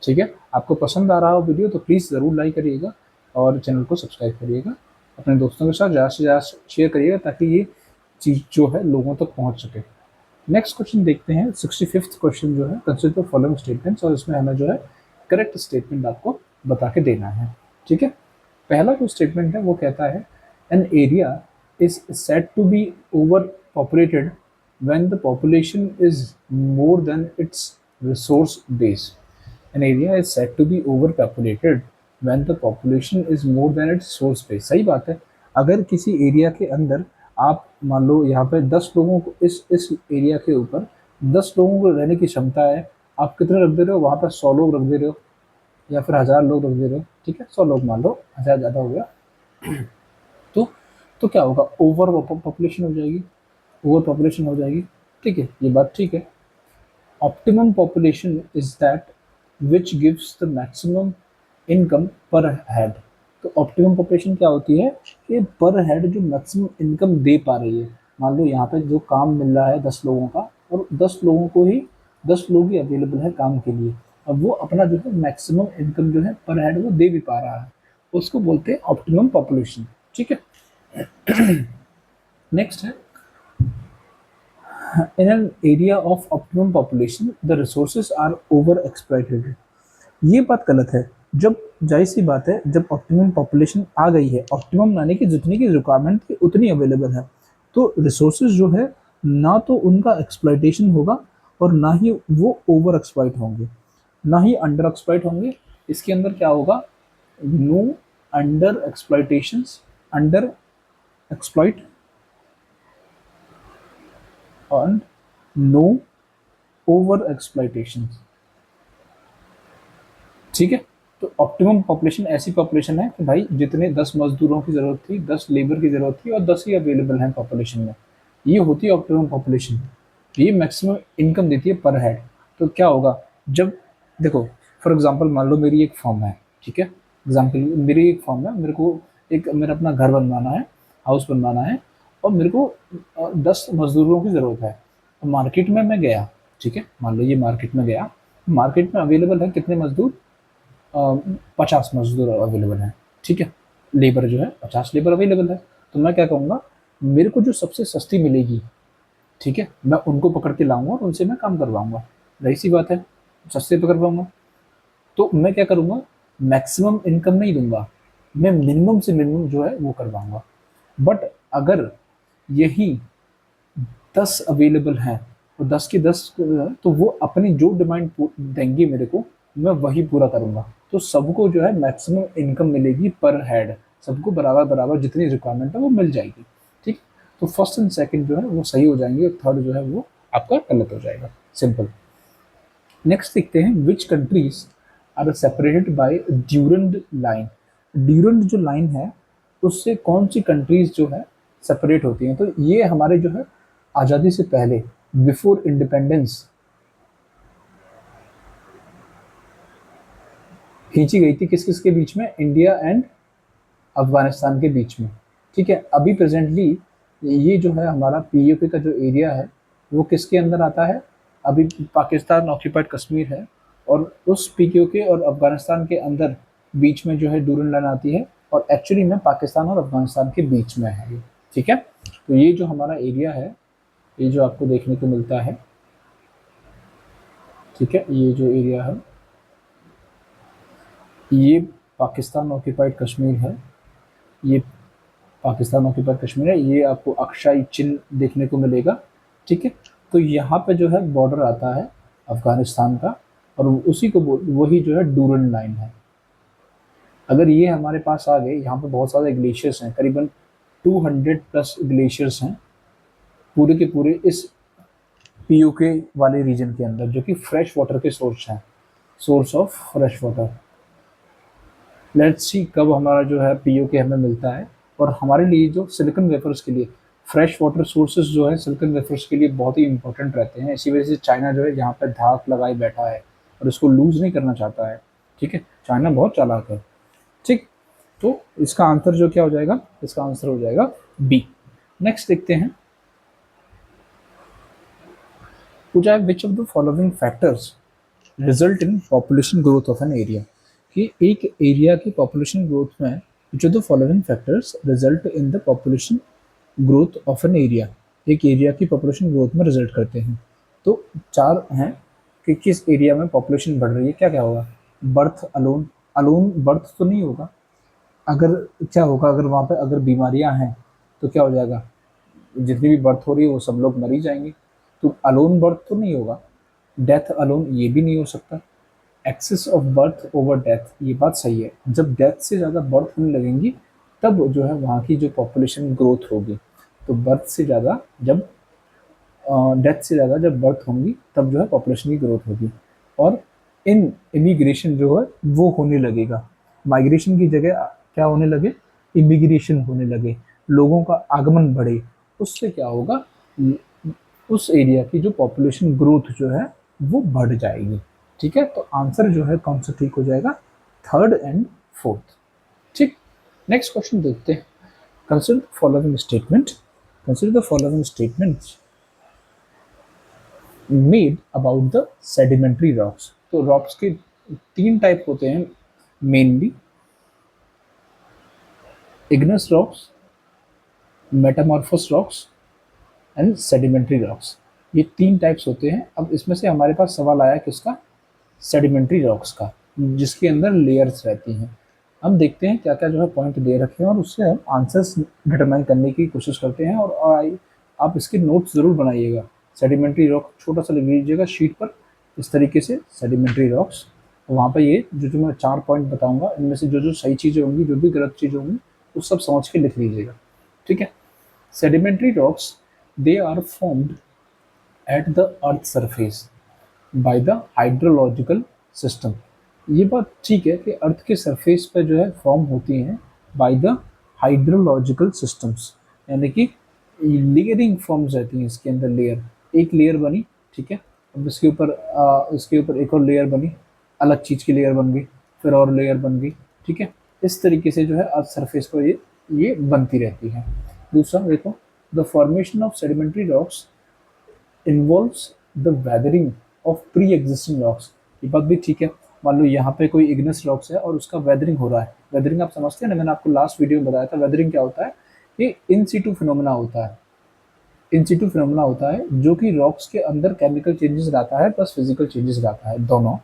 ठीक है। आपको पसंद आ रहा हो वीडियो तो प्लीज़ ज़रूर लाइक करिएगा और चैनल को सब्सक्राइब करिएगा, अपने दोस्तों के साथ ज़्यादा से ज़्यादा शेयर करिएगा ताकि ये चीज़ जो है लोगों तक पहुंच सके। नेक्स्ट क्वेश्चन देखते हैं, 65th क्वेश्चन जो है, कंसिडर द फॉलोइंग स्टेटमेंट्स, और इसमें हमें जो है करेक्ट स्टेटमेंट आपको बता के देना है, ठीक है। पहला जो स्टेटमेंट है वो कहता है, an area is said to be over populated when the population is more than its resource base. An area is said to be overpopulated when the population is more than its source space। सही बात है। अगर किसी area के अंदर आप मान लो यहाँ पे 10 लोगों को, इस एरिया के ऊपर 10 लोगों को रहने की क्षमता है, आप कितने रख दे रहे हो वहाँ पर? 100 लोग रख दे रहे हो या फिर 1000 लोग रख दे रहे हो, ठीक है। 100 लोग मान लो, 1000 ज़्यादा हो गया। तो तो क्या होगा? ओवर पॉपुलेशन हो जाएगी, ओवर पॉपुलेशन हो जाएगी, ठीक है, ये बात ठीक है। Optimum population is that which gives the maximum income पर हेड। तो ऑप्टिमम पॉपुलेशन क्या होती है? कि पर हेड जो मैक्सिमम इनकम दे पा रही है। मान लो यहाँ पे जो काम मिल रहा है 10 लोगों का, और 10 लोगों को ही, 10 लोग ही अवेलेबल है काम के लिए, अब वो अपना जो है मैक्सिमम इनकम जो है पर हेड वो दे भी पा रहा है, उसको बोलते हैं ऑप्टिमम पॉपुलेशन, ठीक है। नेक्स्ट है, in an area of optimum population the resources are over exploited। ये बात गलत है। जब, जाहिर सी बात है, जब ऑप्टिमम पॉपुलेशन आ गई है, ऑप्टिमम यानी कि जितनी की रिक्वायरमेंट थी उतनी अवेलेबल है, तो रिसोर्सेज जो है ना तो उनका एक्सप्लॉइटेशन होगा और ना ही वो ओवर एक्सप्लॉइट होंगे, ना ही अंडर एक्सप्लॉइट होंगे। इसके अंदर क्या होगा? No under exploitation, under exploit and no over exploitation, ठीक है। तो ऑप्टिमम पॉपुलेशन ऐसी पॉपुलेशन है कि भाई जितने 10 मजदूरों की ज़रूरत थी, 10 लेबर की ज़रूरत थी और 10 ही अवेलेबल हैं पॉपुलेशन में, ये होती है ऑप्टिमम पॉपुलेशन। ये मैक्सिमम इनकम देती है पर हेड। तो क्या होगा जब, देखो फॉर एग्जांपल मान लो मेरी एक फॉर्म है, ठीक है, एग्जांपल मेरी एक फॉर्म है, मेरे को एक, मेरा अपना घर बनवाना है, हाउस बनवाना है, और मेरे को 10 मजदूरों की ज़रूरत है। तो मार्केट में मैं गया, ठीक है, मान लो ये मार्केट में गया, मार्केट में अवेलेबल है कितने मजदूर? 50 मजदूर अवेलेबल हैं, ठीक है, लेबर जो है 50 लेबर अवेलेबल है। तो मैं क्या कहूँगा, मेरे को जो सबसे सस्ती मिलेगी, ठीक है, मैं उनको पकड़ के लाऊंगा और उनसे मैं काम करवाऊंगा, रही सी बात है, सस्ते पे करवाऊंगा। तो मैं क्या करूँगा, मैक्सिमम इनकम नहीं दूंगा, मैं मिनिमम से मिनिमम जो है वो करवाऊंगा। बट अगर यही 10 अवेलेबल हैं और 10 के 10 तो वो अपनी जो डिमांड देंगे मेरे को, मैं वही पूरा करूँगा। तो सबको जो है मैक्सिमम इनकम मिलेगी पर हेड, सबको बराबर बराबर जितनी रिक्वायरमेंट है वो मिल जाएगी, ठीक। तो फर्स्ट एंड सेकंड जो है वो सही हो जाएंगे और थर्ड जो है वो आपका गलत हो जाएगा, सिंपल। नेक्स्ट देखते हैं, which countries are separated by Durand line. Durand जो लाइन है उससे कौन सी कंट्रीज जो है सेपरेट होती हैं? तो ये हमारे जो है आज़ादी से पहले, बिफोर इंडिपेंडेंस, खींची गई थी किस किस के बीच में? इंडिया एंड अफगानिस्तान के बीच में, ठीक है। अभी प्रेजेंटली ये जो है हमारा पीओके का जो एरिया है वो किसके अंदर आता है? अभी पाकिस्तान ऑक्यूपाइड कश्मीर है, और उस पीओके और अफगानिस्तान के अंदर बीच में जो है डूरन लाइन आती है, और एक्चुअली में पाकिस्तान और अफगानिस्तान के बीच में है ये, ठीक है। तो ये जो हमारा एरिया है, ये जो आपको देखने को मिलता है, ठीक है, ये जो एरिया है ये पाकिस्तान ऑक्यूपाइड कश्मीर है, ये पाकिस्तान ऑक्यूपाइड कश्मीर है, ये आपको अक्षय चिन्ह देखने को मिलेगा, ठीक है। तो यहाँ पे जो है बॉर्डर आता है अफगानिस्तान का, और उसी को वही जो है डूरन लाइन है। अगर ये हमारे पास आ गए, यहाँ पे बहुत सारे ग्लेशियर्स हैं, करीबन 200 प्लस ग्लेशियर्स हैं पूरे के पूरे इस पीओके वाले रीजन के अंदर, जो कि फ्रेश वाटर के सोर्स हैं, source of fresh water. Let's see कब हमारा जो है पीओके हमें मिलता है। और हमारे लिए जो सिलिकॉन वेफर्स के लिए फ्रेश वाटर सोर्सेज जो है सिलिकॉन वेफर्स के लिए बहुत ही इंपॉर्टेंट रहते हैं। इसी वजह से चाइना जो है यहाँ पे धाक लगाए बैठा है और इसको लूज नहीं करना चाहता है। ठीक है, चाइना बहुत चालाक है। ठीक, तो इसका आंसर जो क्या हो जाएगा, इसका आंसर हो जाएगा बी। नेक्स्ट देखते हैं, पूछा है which of the following factors result in population growth of an area, कि एक एरिया की पॉपुलेशन ग्रोथ में विच of the following factors result in the population growth of an area, एक एरिया की पॉपुलेशन ग्रोथ में रिजल्ट करते हैं। तो चार हैं कि किस एरिया में पॉपुलेशन बढ़ रही है, क्या क्या होगा। बर्थ अलोन, अलोन बर्थ तो नहीं होगा। अगर क्या होगा, अगर वहाँ पे अगर बीमारियाँ हैं तो क्या हो जाएगा, जितनी भी बर्थ हो रही है वो सब लोग मर ही जाएंगे। तो अलोन बर्थ तो नहीं होगा। डेथ अलोन ये भी नहीं हो सकता। Excess of birth over death, ये बात सही है। जब डेथ से ज़्यादा बर्थ होने लगेंगी तब जो है वहाँ की जो पॉपुलेशन ग्रोथ होगी। तो बर्थ से ज़्यादा जब डेथ से ज़्यादा जब बर्थ होंगी तब जो है पॉपुलेशन की ग्रोथ होगी। और इन इमिग्रेशन जो है वो होने लगेगा। माइग्रेशन की जगह क्या होने लगे, इमिग्रेशन होने लगे, लोगों का आगमन बढ़े। उससे क्या होगा, उस एरिया की जो पॉपुलेशन ग्रोथ जो है वो बढ़ जाएगी। ठीक है, तो आंसर जो है कौन सा ठीक हो जाएगा, थर्ड एंड फोर्थ। ठीक, नेक्स्ट क्वेश्चन देखते हैं। Consider the following statement, consider the following statements made about the sedimentary rocks. तो रॉक्स के तीन टाइप होते हैं mainly, igneous rocks, metamorphic rocks and sedimentary rocks. ये तीन टाइप्स होते हैं। अब इसमें से हमारे पास सवाल आया किसका, सेडिमेंट्री रॉक्स का, जिसके अंदर लेयर्स रहती हैं। हम देखते हैं क्या क्या जो है पॉइंट दे रखे हैं और उससे हम आंसर्स डिटरमाइन करने की कोशिश करते हैं। और आप इसके नोट्स ज़रूर बनाइएगा। सेडिमेंट्री रॉक छोटा सा लिख लीजिएगा शीट पर इस तरीके से, सेडिमेंट्री रॉक्स। वहाँ पर ये जो मैं चार पॉइंट बताऊँगा इनमें से जो जो सही चीज़ें होंगी, जो भी गलत चीज़ें होंगी, वो सब समझ के लिख लीजिएगा। ठीक है, sedimentary rocks they are formed at the earth surface by the hydrological system. ये बात ठीक है कि अर्थ के सरफेस पर जो है फॉर्म होती हैं बाय द हाइड्रोलॉजिकल सिस्टम्स, यानी कि लेयरिंग फॉर्म्स रहती हैं इसके अंदर। लेयर, एक लेयर बनी, ठीक है, अब इसके ऊपर एक और लेयर बनी, अलग चीज़ की लेयर बन गई, फिर और लेयर बन गई। ठीक है, इस तरीके से जो है अर्थ सरफेस पर ये बनती रहती है। दूसरा देखो, the formation of sedimentary rocks involves the weathering of pre existing rocks. ये बात भी ठीक है। मान लो यहाँ पे कोई इग्नस रॉक्स है और उसका वेदरिंग हो रहा है। वेदरिंग आप समझते हैं ना, मैंने आपको लास्ट वीडियो में बताया था वेदरिंग क्या होता है। ये इन सीटू फिनोमेना होता है। इन सीटू फिनोमेना होता है जो कि रॉक्स के अंदर केमिकल चेंजेस लाता है प्लस फिजिकल चेंजेस लाता है, दोनों।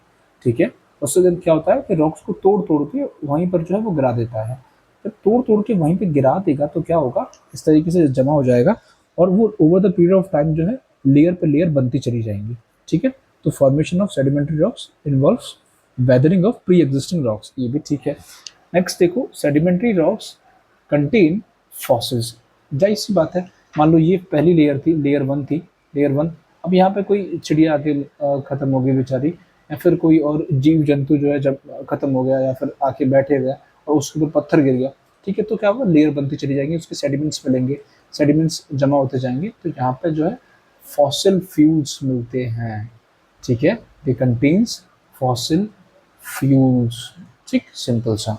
ठीक है, उससे दिन क्या होता है कि रॉक्स को तोड़ तोड़ के वहीं पर जो है वो गिरा देता है। जब तोड़ तोड़ के वहीं पे गिरा देगा तो क्या होगा, इस तरीके से जमा हो जाएगा और वो over the period of time जो है लेयर पे लेयर बनती चली जाएंगी। ठीक है, तो formation of sedimentary rocks involves weathering of pre existing rocks, ये भी ठीक है। नेक्स्ट देखो, सेडिमेंट्री रॉक्स कंटेन फॉसिल्स। जाहिर सी बात है, मान लो ये पहली लेयर थी, लेयर वन थी, लेयर वन। अब यहाँ पे कोई चिड़िया आके खत्म हो गई बेचारी, या फिर कोई और जीव जंतु जो है जब खत्म हो गया या फिर आके बैठे गया और उसके ऊपर पत्थर गिर गया। ठीक है, तो क्या होगा, लेयर बनती चली जाएंगी, उसके सेडिमेंट्स मिलेंगे, सेडिमेंट्स जमा होते जाएंगे, तो यहाँ पे जो है फॉसिल फ्यूल्स मिलते हैं। ठीक है, दे कंटेन्स फॉसिल फ्यूल्स। ठीक, सिंपल सा।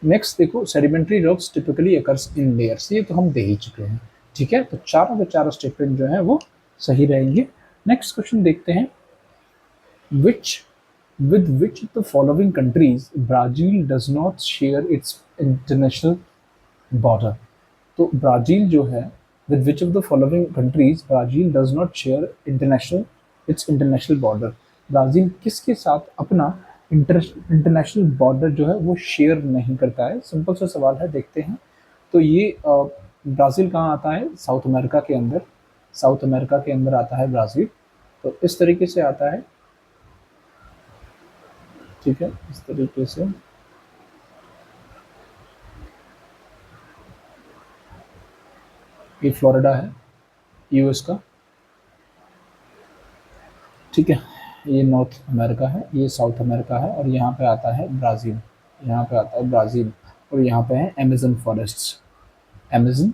नेक्स्ट देखो, sedimentary rocks typically occurs in layers, ये तो हम दे ही चुके हैं। ठीक है, तो चारों के चारों स्टेटमेंट जो है वो सही रहेंगे। नेक्स्ट क्वेश्चन देखते हैं, विच with which of the following countries Brazil does not share its international border। तो ब्राज़ील जो है, with which of the following countries Brazil does not share its international border। Brazil किसके साथ अपना इंटरनेशनल बॉर्डर जो है वो शेयर नहीं करता है। सिंपल सा सवाल है, देखते हैं। तो ये ब्राज़ील कहाँ आता है, साउथ अमेरिका के अंदर, साउथ अमेरिका के अंदर आता है ब्राज़ील। तो इस तरीके से आता है। ठीक है, इस तरीके से ये फ्लोरिडा है यूएस का। ठीक है, ये नॉर्थ अमेरिका है, ये साउथ अमेरिका है, और यहाँ पे आता है ब्राज़ील, यहाँ पे आता है ब्राज़ील, और यहाँ पे है अमेज़न फॉरेस्ट्स, अमेज़न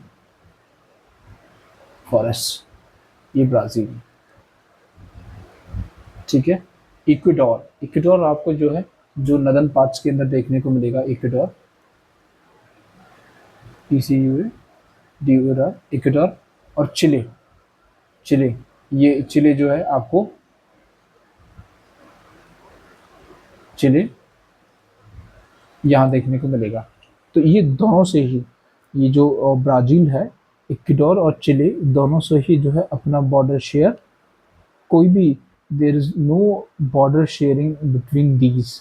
फॉरेस्ट, ये ब्राज़ील। ठीक है, इक्वेडोर, इक्वेडोर आपको जो है जो नदन पार्ट्स के अंदर देखने को मिलेगा, इक्वेडोर, ECUA DUR, इक्वेडोर, और चिले, चिले, ये चिले जो है आपको, चिले यहाँ देखने को मिलेगा। तो ये दोनों से ही, ये जो ब्राज़ील है, इक्वेडोर और चिले, दोनों से ही जो है अपना बॉर्डर शेयर, कोई भी, there is no border sharing between these.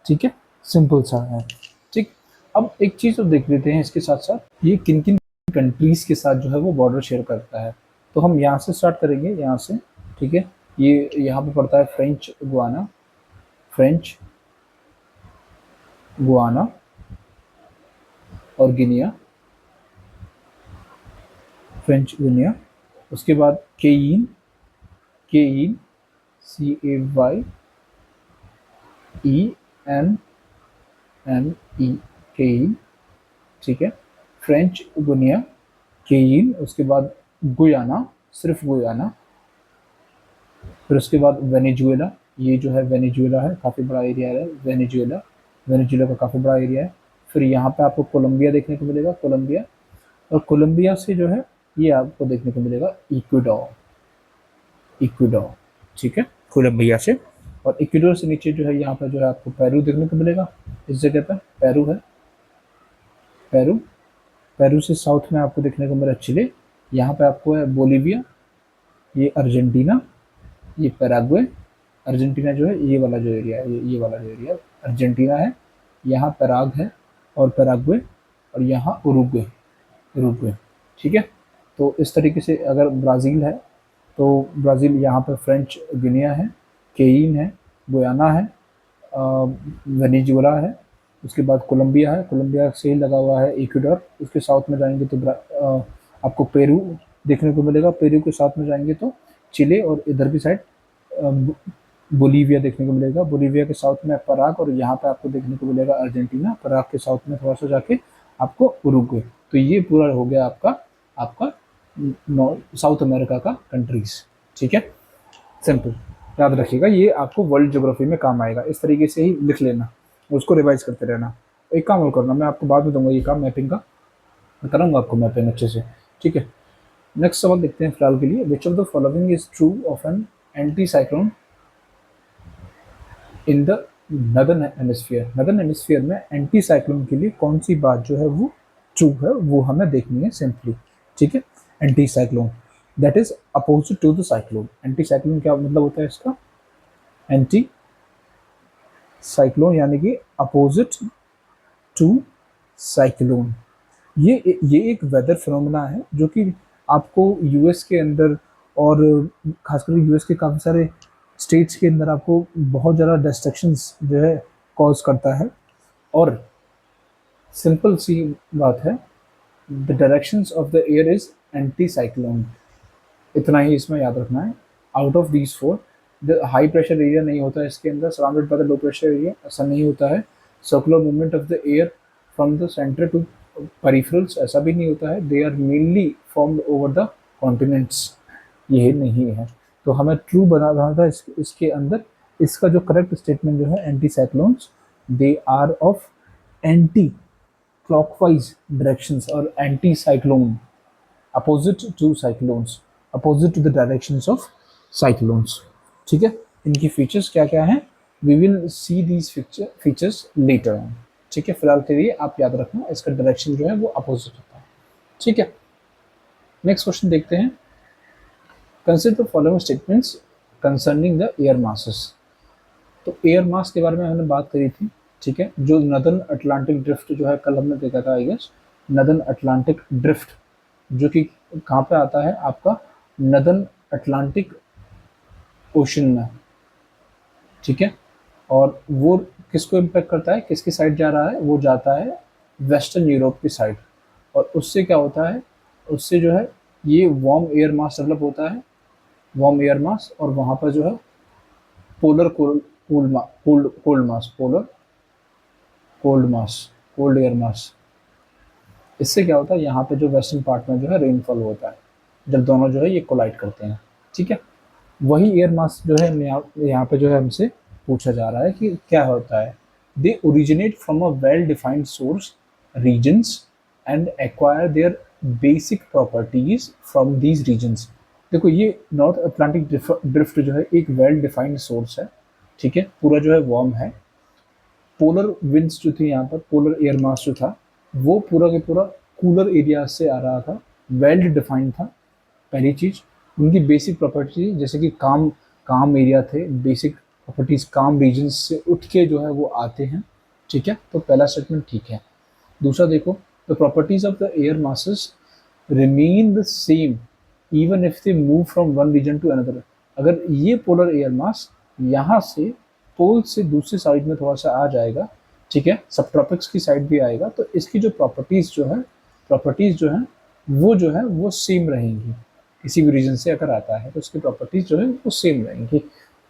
ठीक है, सिंपल सा है। ठीक, अब एक चीज़ और देख लेते हैं इसके साथ साथ, ये किन किन कंट्रीज़ के साथ जो है वो बॉर्डर शेयर करता है। तो हम यहाँ से स्टार्ट करेंगे, यहाँ से। ठीक है, ये यहाँ पे पड़ता है फ्रेंच गुआना, फ्रेंच गुआना और गिनिया, फ्रेंच गिनिया। उसके बाद केयन, केयन, CAYENNE, केयन। ठीक है, फ्रेंच गुनिया, केयन। उसके बाद गुयाना, सिर्फ गुयाना। फिर उसके बाद वेनेजुएला, ये जो है वेनेजुएला है, काफ़ी बड़ा एरिया है वेनेजुएला, वेनेजुएला का काफ़ी बड़ा एरिया है। फिर यहाँ पे आपको कोलंबिया देखने को मिलेगा, कोलंबिया, और कोलंबिया से जो है ये आपको देखने को मिलेगा इक्वेडोर, इक्वेडोर। ठीक है, कोलंबिया से, और इक्वेडोर से नीचे जो है यहाँ पर जो है आपको पेरू देखने को मिलेगा, इस जगह पर पेरू है, पेरू, पेरू से साउथ में आपको देखने को मिला चिले, यहाँ पे आपको है बोलीविया, ये अर्जेंटीना, ये पैराग्वे, अर्जेंटीना जो है ये वाला जो एरिया है, ये वाला जो एरिया अर्जेंटीना है, यहाँ पैराग है और पैराग्वे, और यहाँ उरुग्वे, उरुग्वे। ठीक है, तो इस तरीके से अगर ब्राज़ील है तो ब्राज़ील यहाँ पर फ्रेंच गिनिया है, केयन है, गुयाना है, वेनेजुएला है, उसके बाद कोलंबिया है, कोलंबिया से ही लगा हुआ है इक्वेडोर। उसके साउथ में जाएंगे तो आपको पेरू देखने को मिलेगा, पेरू के साथ में जाएंगे तो चिले, और इधर की साइड बोलीविया देखने को मिलेगा, बोलीविया के साउथ में पराग, और यहाँ पे आपको देखने को मिलेगा अर्जेंटीना, पराग के साउथ में थोड़ा सा जाके आपको उरुग्वे। तो ये पूरा हो गया आपका आपका साउथ अमेरिका का कंट्रीज। ठीक है, सिंपल याद रखिएगा, ये आपको वर्ल्ड ज्योग्राफी में काम आएगा, इस तरीके से ही लिख लेना, उसको रिवाइज करते रहना। एक काम और करना, मैं आपको बाद में दूंगा ये काम मैपिंग का, मैं कराऊंगा आपको मैपिंग अच्छे से। ठीक है, नेक्स्ट सवाल देखते हैं फिलहाल के लिए, विच of the following is true of an anti cyclone in the northern hemisphere. Northern hemisphere में एंटी साइक्लोन के लिए कौन सी बात जो है वो ट्रू है, वो हमें देखनी है सिंपली। ठीक है, anti cyclone that is opposite to the cyclone. Anti cyclone क्या मतलब होता है इसका, एंटी साइक्लोन यानी कि अपोजिट टू साइक्लोन। ये एक वेदर फिनोमेना है जो कि आपको यूएस के अंदर, और खासकर यूएस के काफ़ी सारे स्टेट्स के अंदर आपको बहुत ज़्यादा डिस्ट्रक्शंस जो है कॉज करता है। और सिंपल सी बात है, the directions of the air is anti cyclone, इतना ही इसमें याद रखना है। Out of these four, the high pressure area नहीं होता है इसके अंदर, surrounded by the low pressure area, ऐसा नहीं होता है। Circular movement of the air from the centre to peripherals, ऐसा भी नहीं होता है। They are mainly formed over the continents, ये नहीं है। तो हमें ट्रू बनाना था इसके अंदर। इसका जो करेक्ट स्टेटमेंट जो है, anti cyclones they are of anti clockwise directions, और anti cyclone opposite to cyclones, opposite to the directions of cyclones. ठीक है, इनकी फीचर्स क्या क्या हैं, we will see these features later on. ठीक है, फिलहाल के लिए आप याद रखना इसका डायरेक्शन जो है वो अपोजिट होता है। ठीक है, नेक्स्ट क्वेश्चन देखते हैं, consider the following statements concerning the air masses. तो एयर मास के बारे में हमने बात करी थी। ठीक है, जो नदर्न अटलांटिक ड्रिफ्ट जो है कल हमने देखा था, I guess northern Atlantic drift, जो कि कहाँ पे आता है आपका नदर्न अटलांटिक ओशन में। ठीक है, और वो किसको इम्पैक्ट करता है, किसकी साइड जा रहा है, वो जाता है वेस्टर्न यूरोप की साइड। और उससे क्या होता है, उससे जो है ये वार्म एयर मास डेवलप होता है, वार्म एयर मास, और वहाँ पर जो है पोलर कोल्ड कोल्ड मास, पोलर कोल्ड मास, कोल्ड एयर मास। इससे क्या होता है, यहाँ पे जो वेस्टर्न पार्ट में जो है रेनफॉल होता है जब दोनों जो है ये कोलाइड करते हैं। ठीक है, वही एयर मास जो है यहाँ पे जो है हमसे पूछा जा रहा है कि क्या होता है। They originate from a well defined source regions and acquire their basic properties from these regions. देखो ये नॉर्थ अटलांटिक ड्रिफ्ट जो है एक वेल डिफाइंड सोर्स है। ठीक है, पूरा जो है वार्म है। पोलर विंड्स जो थी यहाँ पर, पोलर एयर मास जो था वो पूरा के पूरा कूलर एरिया से आ रहा था, वेल डिफाइंड था। पहली चीज, उनकी बेसिक प्रॉपर्टी जैसे कि काम काम एरिया थे, बेसिक प्रॉपर्टीज काम रीजन से उठ के जो है वो आते हैं। ठीक है, तो पहला स्टेटमेंट ठीक है। दूसरा देखो, the properties of the air masses remain the same even if they move from one region to another. अगर ये पोलर एयर मास यहाँ से पोल से दूसरी साइड में थोड़ा सा आ जाएगा, ठीक है, सब ट्रॉपिक्स की साइड भी आएगा, तो इसकी जो प्रॉपर्टीज जो है वो सेम रहेंगी। किसी भी रीजन से अगर आता है तो उसकी प्रॉपर्टीज जो है वो सेम रहेंगी।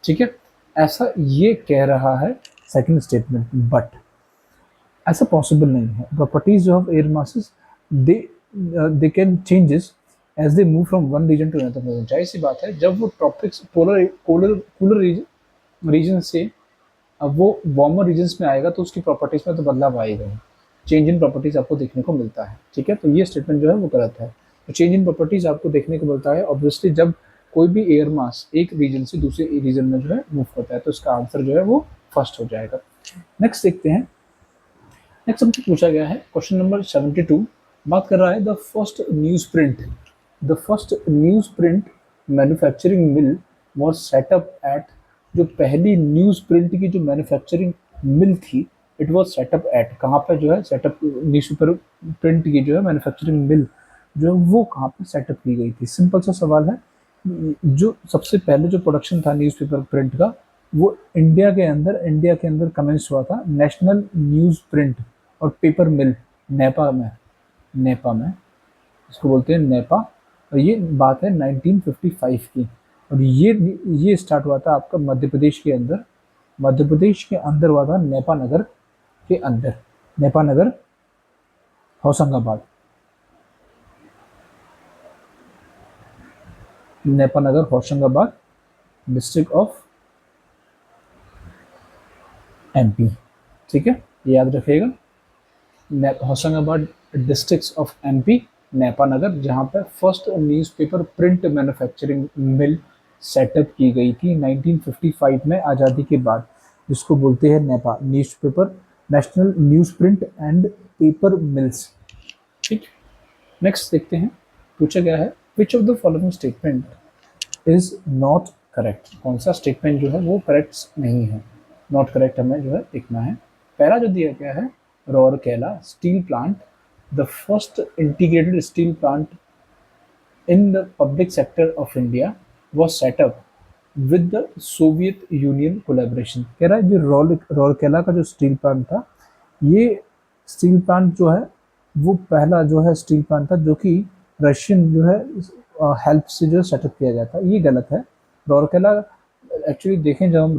ठीक है, ऐसा ये कह रहा है सेकंड स्टेटमेंट। बट ऐसा पॉसिबल नहीं है। Properties of air masses they can changes as they move from one region to another. जाहिर सी बात है, जब वो tropics polar polar cooler region से अब वो वार्मर रीजन्स में आएगा तो उसकी प्रॉपर्टीज में तो बदलाव आएगा ही। चेंज इन प्रॉपर्टीज आपको देखने को मिलता है। ठीक है, तो ये स्टेटमेंट जो है वो गलत है। तो चेंज इन प्रॉपर्टीज आपको देखने को मिलता है ऑब्वियसली जब कोई भी एयर मास एक रीजन से दूसरे रीजन में जो है मूव करता है, तो इसका आंसर जो है वो फर्स्ट हो जाएगा। नेक्स्ट देखते हैं। नेक्स्ट हमसे पूछा गया है क्वेश्चन नंबर 72, बात कर रहा है the first news print. The first news print manufacturing mill was set up at. जो पहली न्यूज प्रिंट की जो मैन्युफैक्चरिंग मिल थी, इट वॉज सेटअप एट, कहाँ पर जो है सेटअप न्यूज प्रिंट की जो है मैन्युफैक्चरिंग मिल जो है वो कहाँ पर सेटअप की गई थी। सिंपल सा सवाल है। जो सबसे पहले जो प्रोडक्शन था न्यूज़पेपर प्रिंट का वो इंडिया के अंदर कमेंस हुआ था नेशनल न्यूज़ प्रिंट और पेपर मिल नेपा में इसको बोलते हैं नेपा। और ये बात है 1955 की। और ये स्टार्ट हुआ था आपका मध्य प्रदेश के अंदर हुआ था, नेपा नगर के अंदर, Nepanagar Hoshangabad, Nepanagar Hoshangabad district of MP. ठीक है, ये याद रखिएगा, Hoshangabad district of MP, Nepanagar, जहाँ पर first newspaper print manufacturing mill set up की गई थी 1955 में आज़ादी के बाद, जिसको बोलते हैं Nipah, newspaper national news print and paper mills. ठीक, नेक्स्ट देखते हैं। पूछा गया है which of the following statement is not correct. कौन सा स्टेटमेंट जो है वो करेक्ट नहीं है, नॉट करेक्ट हमें जो है देखना है। पहला जो दिया गया है, Rourkela steel plant, the first integrated steel plant in the public sector of India was set up with the Soviet Union collaboration. कह रहा है जो रौरकेला का जो स्टील प्लांट था, ये स्टील प्लांट जो है वो पहला जो है स्टील प्लांट था जो कि रशियन जो है हेल्प से जो सेटअप किया गया था। ये गलत है। रौरकेला एक्चुअली देखें, जब हम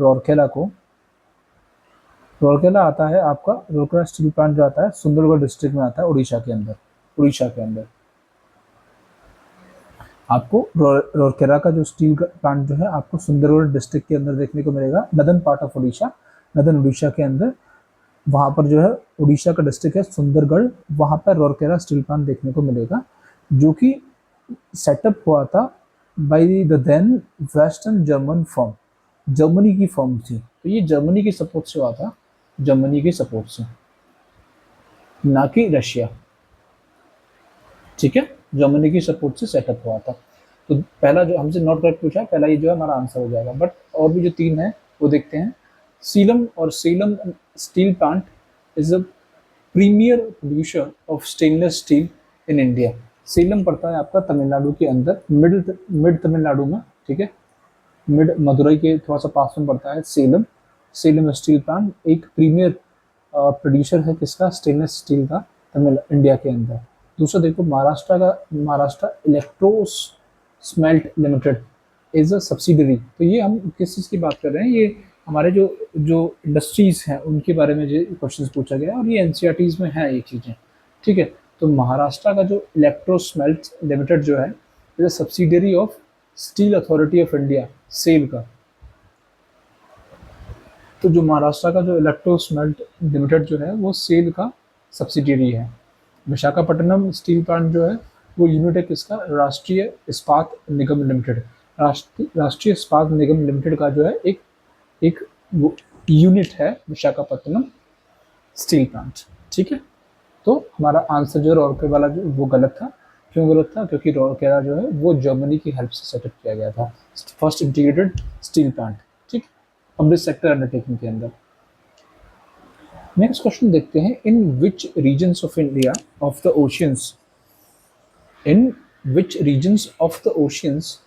रौरकेला आता है, आपका रौरकेला स्टील प्लांट जो आता है सुंदरगढ़ डिस्ट्रिक्ट में आता है, उड़ीसा के अंदर आपको रौरकेला का जो स्टील प्लांट जो है आपको सुंदरगढ़ डिस्ट्रिक्ट के अंदर देखने को मिलेगा, northern part of Orissa, northern Orissa के अंदर। वहाँ पर जो है उड़ीसा का डिस्ट्रिक्ट है सुंदरगढ़, वहाँ पर रौरकेला स्टील प्लांट देखने को मिलेगा, जो कि सेटअप हुआ था by the then western German firm, Germany की फर्म थी। तो ये जर्मनी के सपोर्ट से हुआ था, जर्मनी के सपोर्ट से, ना कि रशिया। ठीक है, जर्मनी की सपोर्ट से सेटअप हुआ था। तो पहला जो हमसे नॉट करेक्ट पूछा है, पहला ये जो है हमारा आंसर हो जाएगा। बट और भी जो तीन है वो देखते हैं। Salem steel plant is a premier producer of stainless steel in India. Salem पड़ता है आपका तमिलनाडु के अंदर, मिड तमिलनाडु में। ठीक है, मिड मदुरई के थोड़ा सा पास में पड़ता है सेलम। सेलम स्टील प्लांट एक प्रीमियर प्रोड्यूसर है किसका, स्टेनलेस स्टील का, तमिल इंडिया के अंदर। दूसरा देखो महाराष्ट्र का, Maharashtra electro smelt limited is a subsidiary. तो ये हम किस चीज़ की बात कर रहे हैं, ये हमारे जो जो इंडस्ट्रीज हैं उनके बारे में जो क्वेश्चन पूछा गया है, और ये एनसीईआरटीज में है ये चीज़ें, ठीक है। तो महाराष्ट्र का जो इलेक्ट्रो स्मेल्ट लिमिटेड जो है, is a subsidiary of Steel Authority of India, SAIL का। तो जो महाराष्ट्र का जो इलेक्ट्रो स्मेल्ट लिमिटेड जो है वो सेल का सब्सिडियरी है। विशाखापट्टनम स्टील प्लांट जो है वो यूनिट है किसका, राष्ट्रीय इस्पात निगम लिमिटेड। राष्ट्रीय इस्पात निगम लिमिटेड का जो है एक एक यूनिट है विशाखापट्टनम स्टील प्लांट, ठीक है। तो हमारा आंसर जो रॉरकेला वाला जो वो गलत था। क्यों गलत था, क्योंकि रॉरकेला जो है वो जर्मनी की हेल्प से सेटअप किया गया था, फर्स्ट इंटीग्रेटेड स्टील प्लांट, ठीक, पब्लिक सेक्टर अंडरटेकिंग के अंदर। नेक्स्ट क्वेश्चन देखते हैं, in which regions of India of the oceans, in which regions of the oceans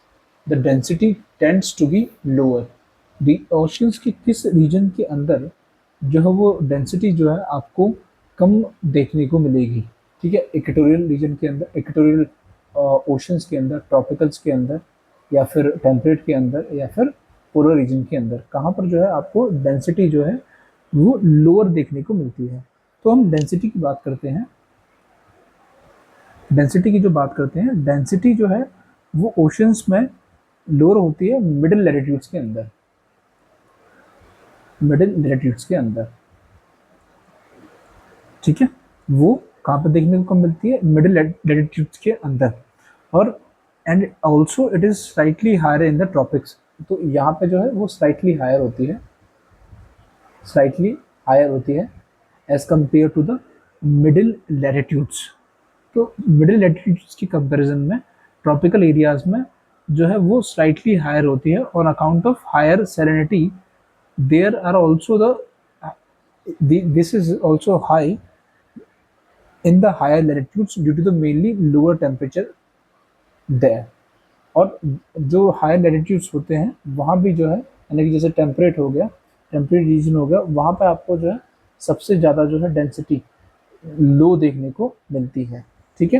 the density tends to be lower. The oceans की किस reason के अंदर जो है वो डेंसिटी जो है आपको कम देखने को मिलेगी, ठीक है। इक्वेटोरियल रीजन के अंदर, इक्वेटोरियल ओशंस के अंदर, ट्रॉपिकल्स के अंदर, या फिर टेम्परेट के अंदर, या फिर पोलर रीजन के अंदर, कहाँ पर जो है आपको डेंसिटी जो है वो लोअर देखने को मिलती है। तो हम डेंसिटी की बात करते हैं, डेंसिटी की जो बात करते हैं, डेंसिटी जो है वो ओशंस में लोअर होती है मिडिल लैटिट्यूड्स के अंदर, मिडिल लैटिट्यूड्स के अंदर, ठीक है। वो कहाँ पर देखने को कम मिलती है, मिडिल लैटिट्यूड्स के अंदर। और and also it is slightly higher in the tropics. तो यहाँ पे जो है वो स्लाइटली हायर होती है, स्लाइटली हायर होती है as compare to the middle latitudes. तो मिडिल लैटिट्यूड्स की कंपैरिजन में ट्रॉपिकल एरियाज में जो है वो स्लाइटली हायर होती है, on account of higher salinity there are also this is also high in the higher latitudes due to the mainly lower temperature there। और जो हायर लैटिट्यूड्स होते हैं वहाँ भी जो है, यानी कि जैसे टेम्परेट हो गया, टेम्परेट रीजन हो गया, वहाँ पे आपको जो है सबसे ज़्यादा जो है डेंसिटी लो देखने को मिलती है, ठीक है।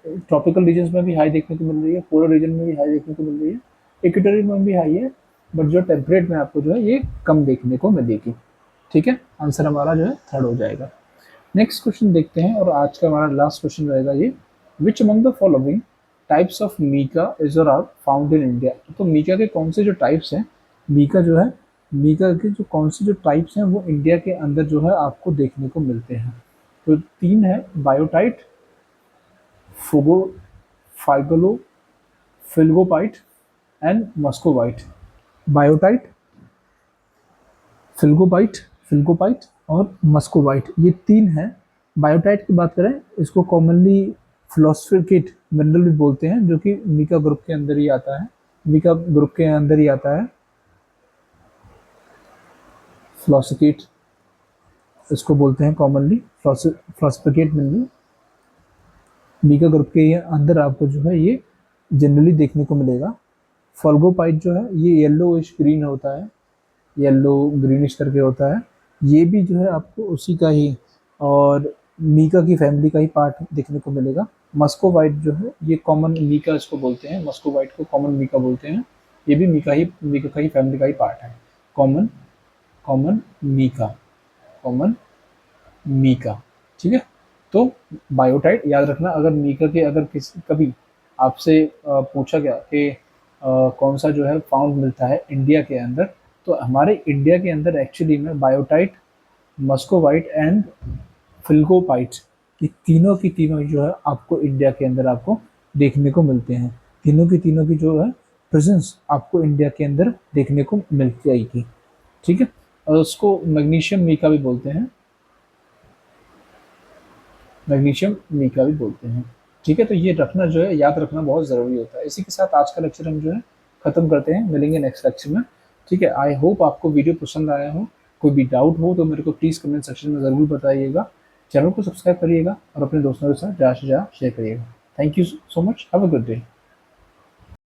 ट्रॉपिकल रीजन्स में भी हाई देखने को मिल रही है, पोलर रीजन में भी हाई देखने को मिल रही है, इक्वेटोरियल में भी हाई है, बट जो टेम्परेट में आपको जो है ये कम देखने को मिलेगी, ठीक है। आंसर हमारा जो है थर्ड हो जाएगा। नेक्स्ट क्वेश्चन देखते हैं, और आज का हमारा लास्ट क्वेश्चन रहेगा ये, which among the following types of mica is are found in India. तो मीका के कौन से जो टाइप्स हैं, मीका जो है, मीका के जो कौन से जो टाइप्स हैं वो इंडिया के अंदर जो है आपको देखने को मिलते हैं। तो तीन है, बायोटाइट, फुगो फाइगलो फिल्गोपाइट एंड मस्कोवाइट। बायोटाइट, फिल्गोपाइट और मस्कोवाइट, ये तीन हैं। बायोटाइट की बात करें, इसको कॉमनली फ्लोस्फिकेट मिनरल भी बोलते हैं, जो कि मीका ग्रुप के अंदर ही आता है, मीका ग्रुप के अंदर ही आता है। फ्लोस्फिकेट इसको बोलते हैं कॉमनली, फ्लोस्फिकेट मिनरल, मीका ग्रुप के अंदर आपको जो है ये जनरली देखने को मिलेगा। फॉल्गोपाइट जो है ये येलोइश ग्रीन होता है, येलो ग्रीनिश करके होता है, ये भी जो है आपको उसी का ही और मीका की फैमिली का ही पार्ट देखने को मिलेगा। मस्कोवाइट जो है ये कॉमन मीका इसको बोलते हैं, मस्कोवाइट को कॉमन मीका बोलते हैं, ये भी मीका का ही फैमिली का ही पार्ट है, कॉमन मीका, ठीक है। तो बायोटाइट याद रखना, अगर मीका के अगर किसी कभी आपसे पूछा गया कि कौन सा जो है फाउंड मिलता है इंडिया के अंदर, तो हमारे इंडिया के अंदर एक्चुअली में बायोटाइट, मस्कोवाइट एंड फिल्गोपाइट, ये तीनों की तीनों जो है आपको इंडिया के अंदर आपको देखने को मिलते हैं। तीनों की जो है प्रेजेंस आपको इंडिया के अंदर देखने को मिल जाएगी, ठीक है। और उसको मैग्नीशियम मीका भी बोलते हैं, मैग्नीशियम मीका भी बोलते हैं, ठीक है। तो ये रखना जो है, याद रखना बहुत ज़रूरी होता है। इसी के साथ आज का लेक्चर हम जो है ख़त्म करते हैं, मिलेंगे नेक्स्ट लेक्चर में, ठीक है। आई होप आपको वीडियो पसंद आया हो। कोई भी डाउट हो तो मेरे को प्लीज़ कमेंट सेक्शन में ज़रूर बताइएगा। चैनल को सब्सक्राइब करिएगा और अपने दोस्तों के साथ ज़्यादा से ज़्यादा शेयर करिएगा। Thank you so much, have a good day.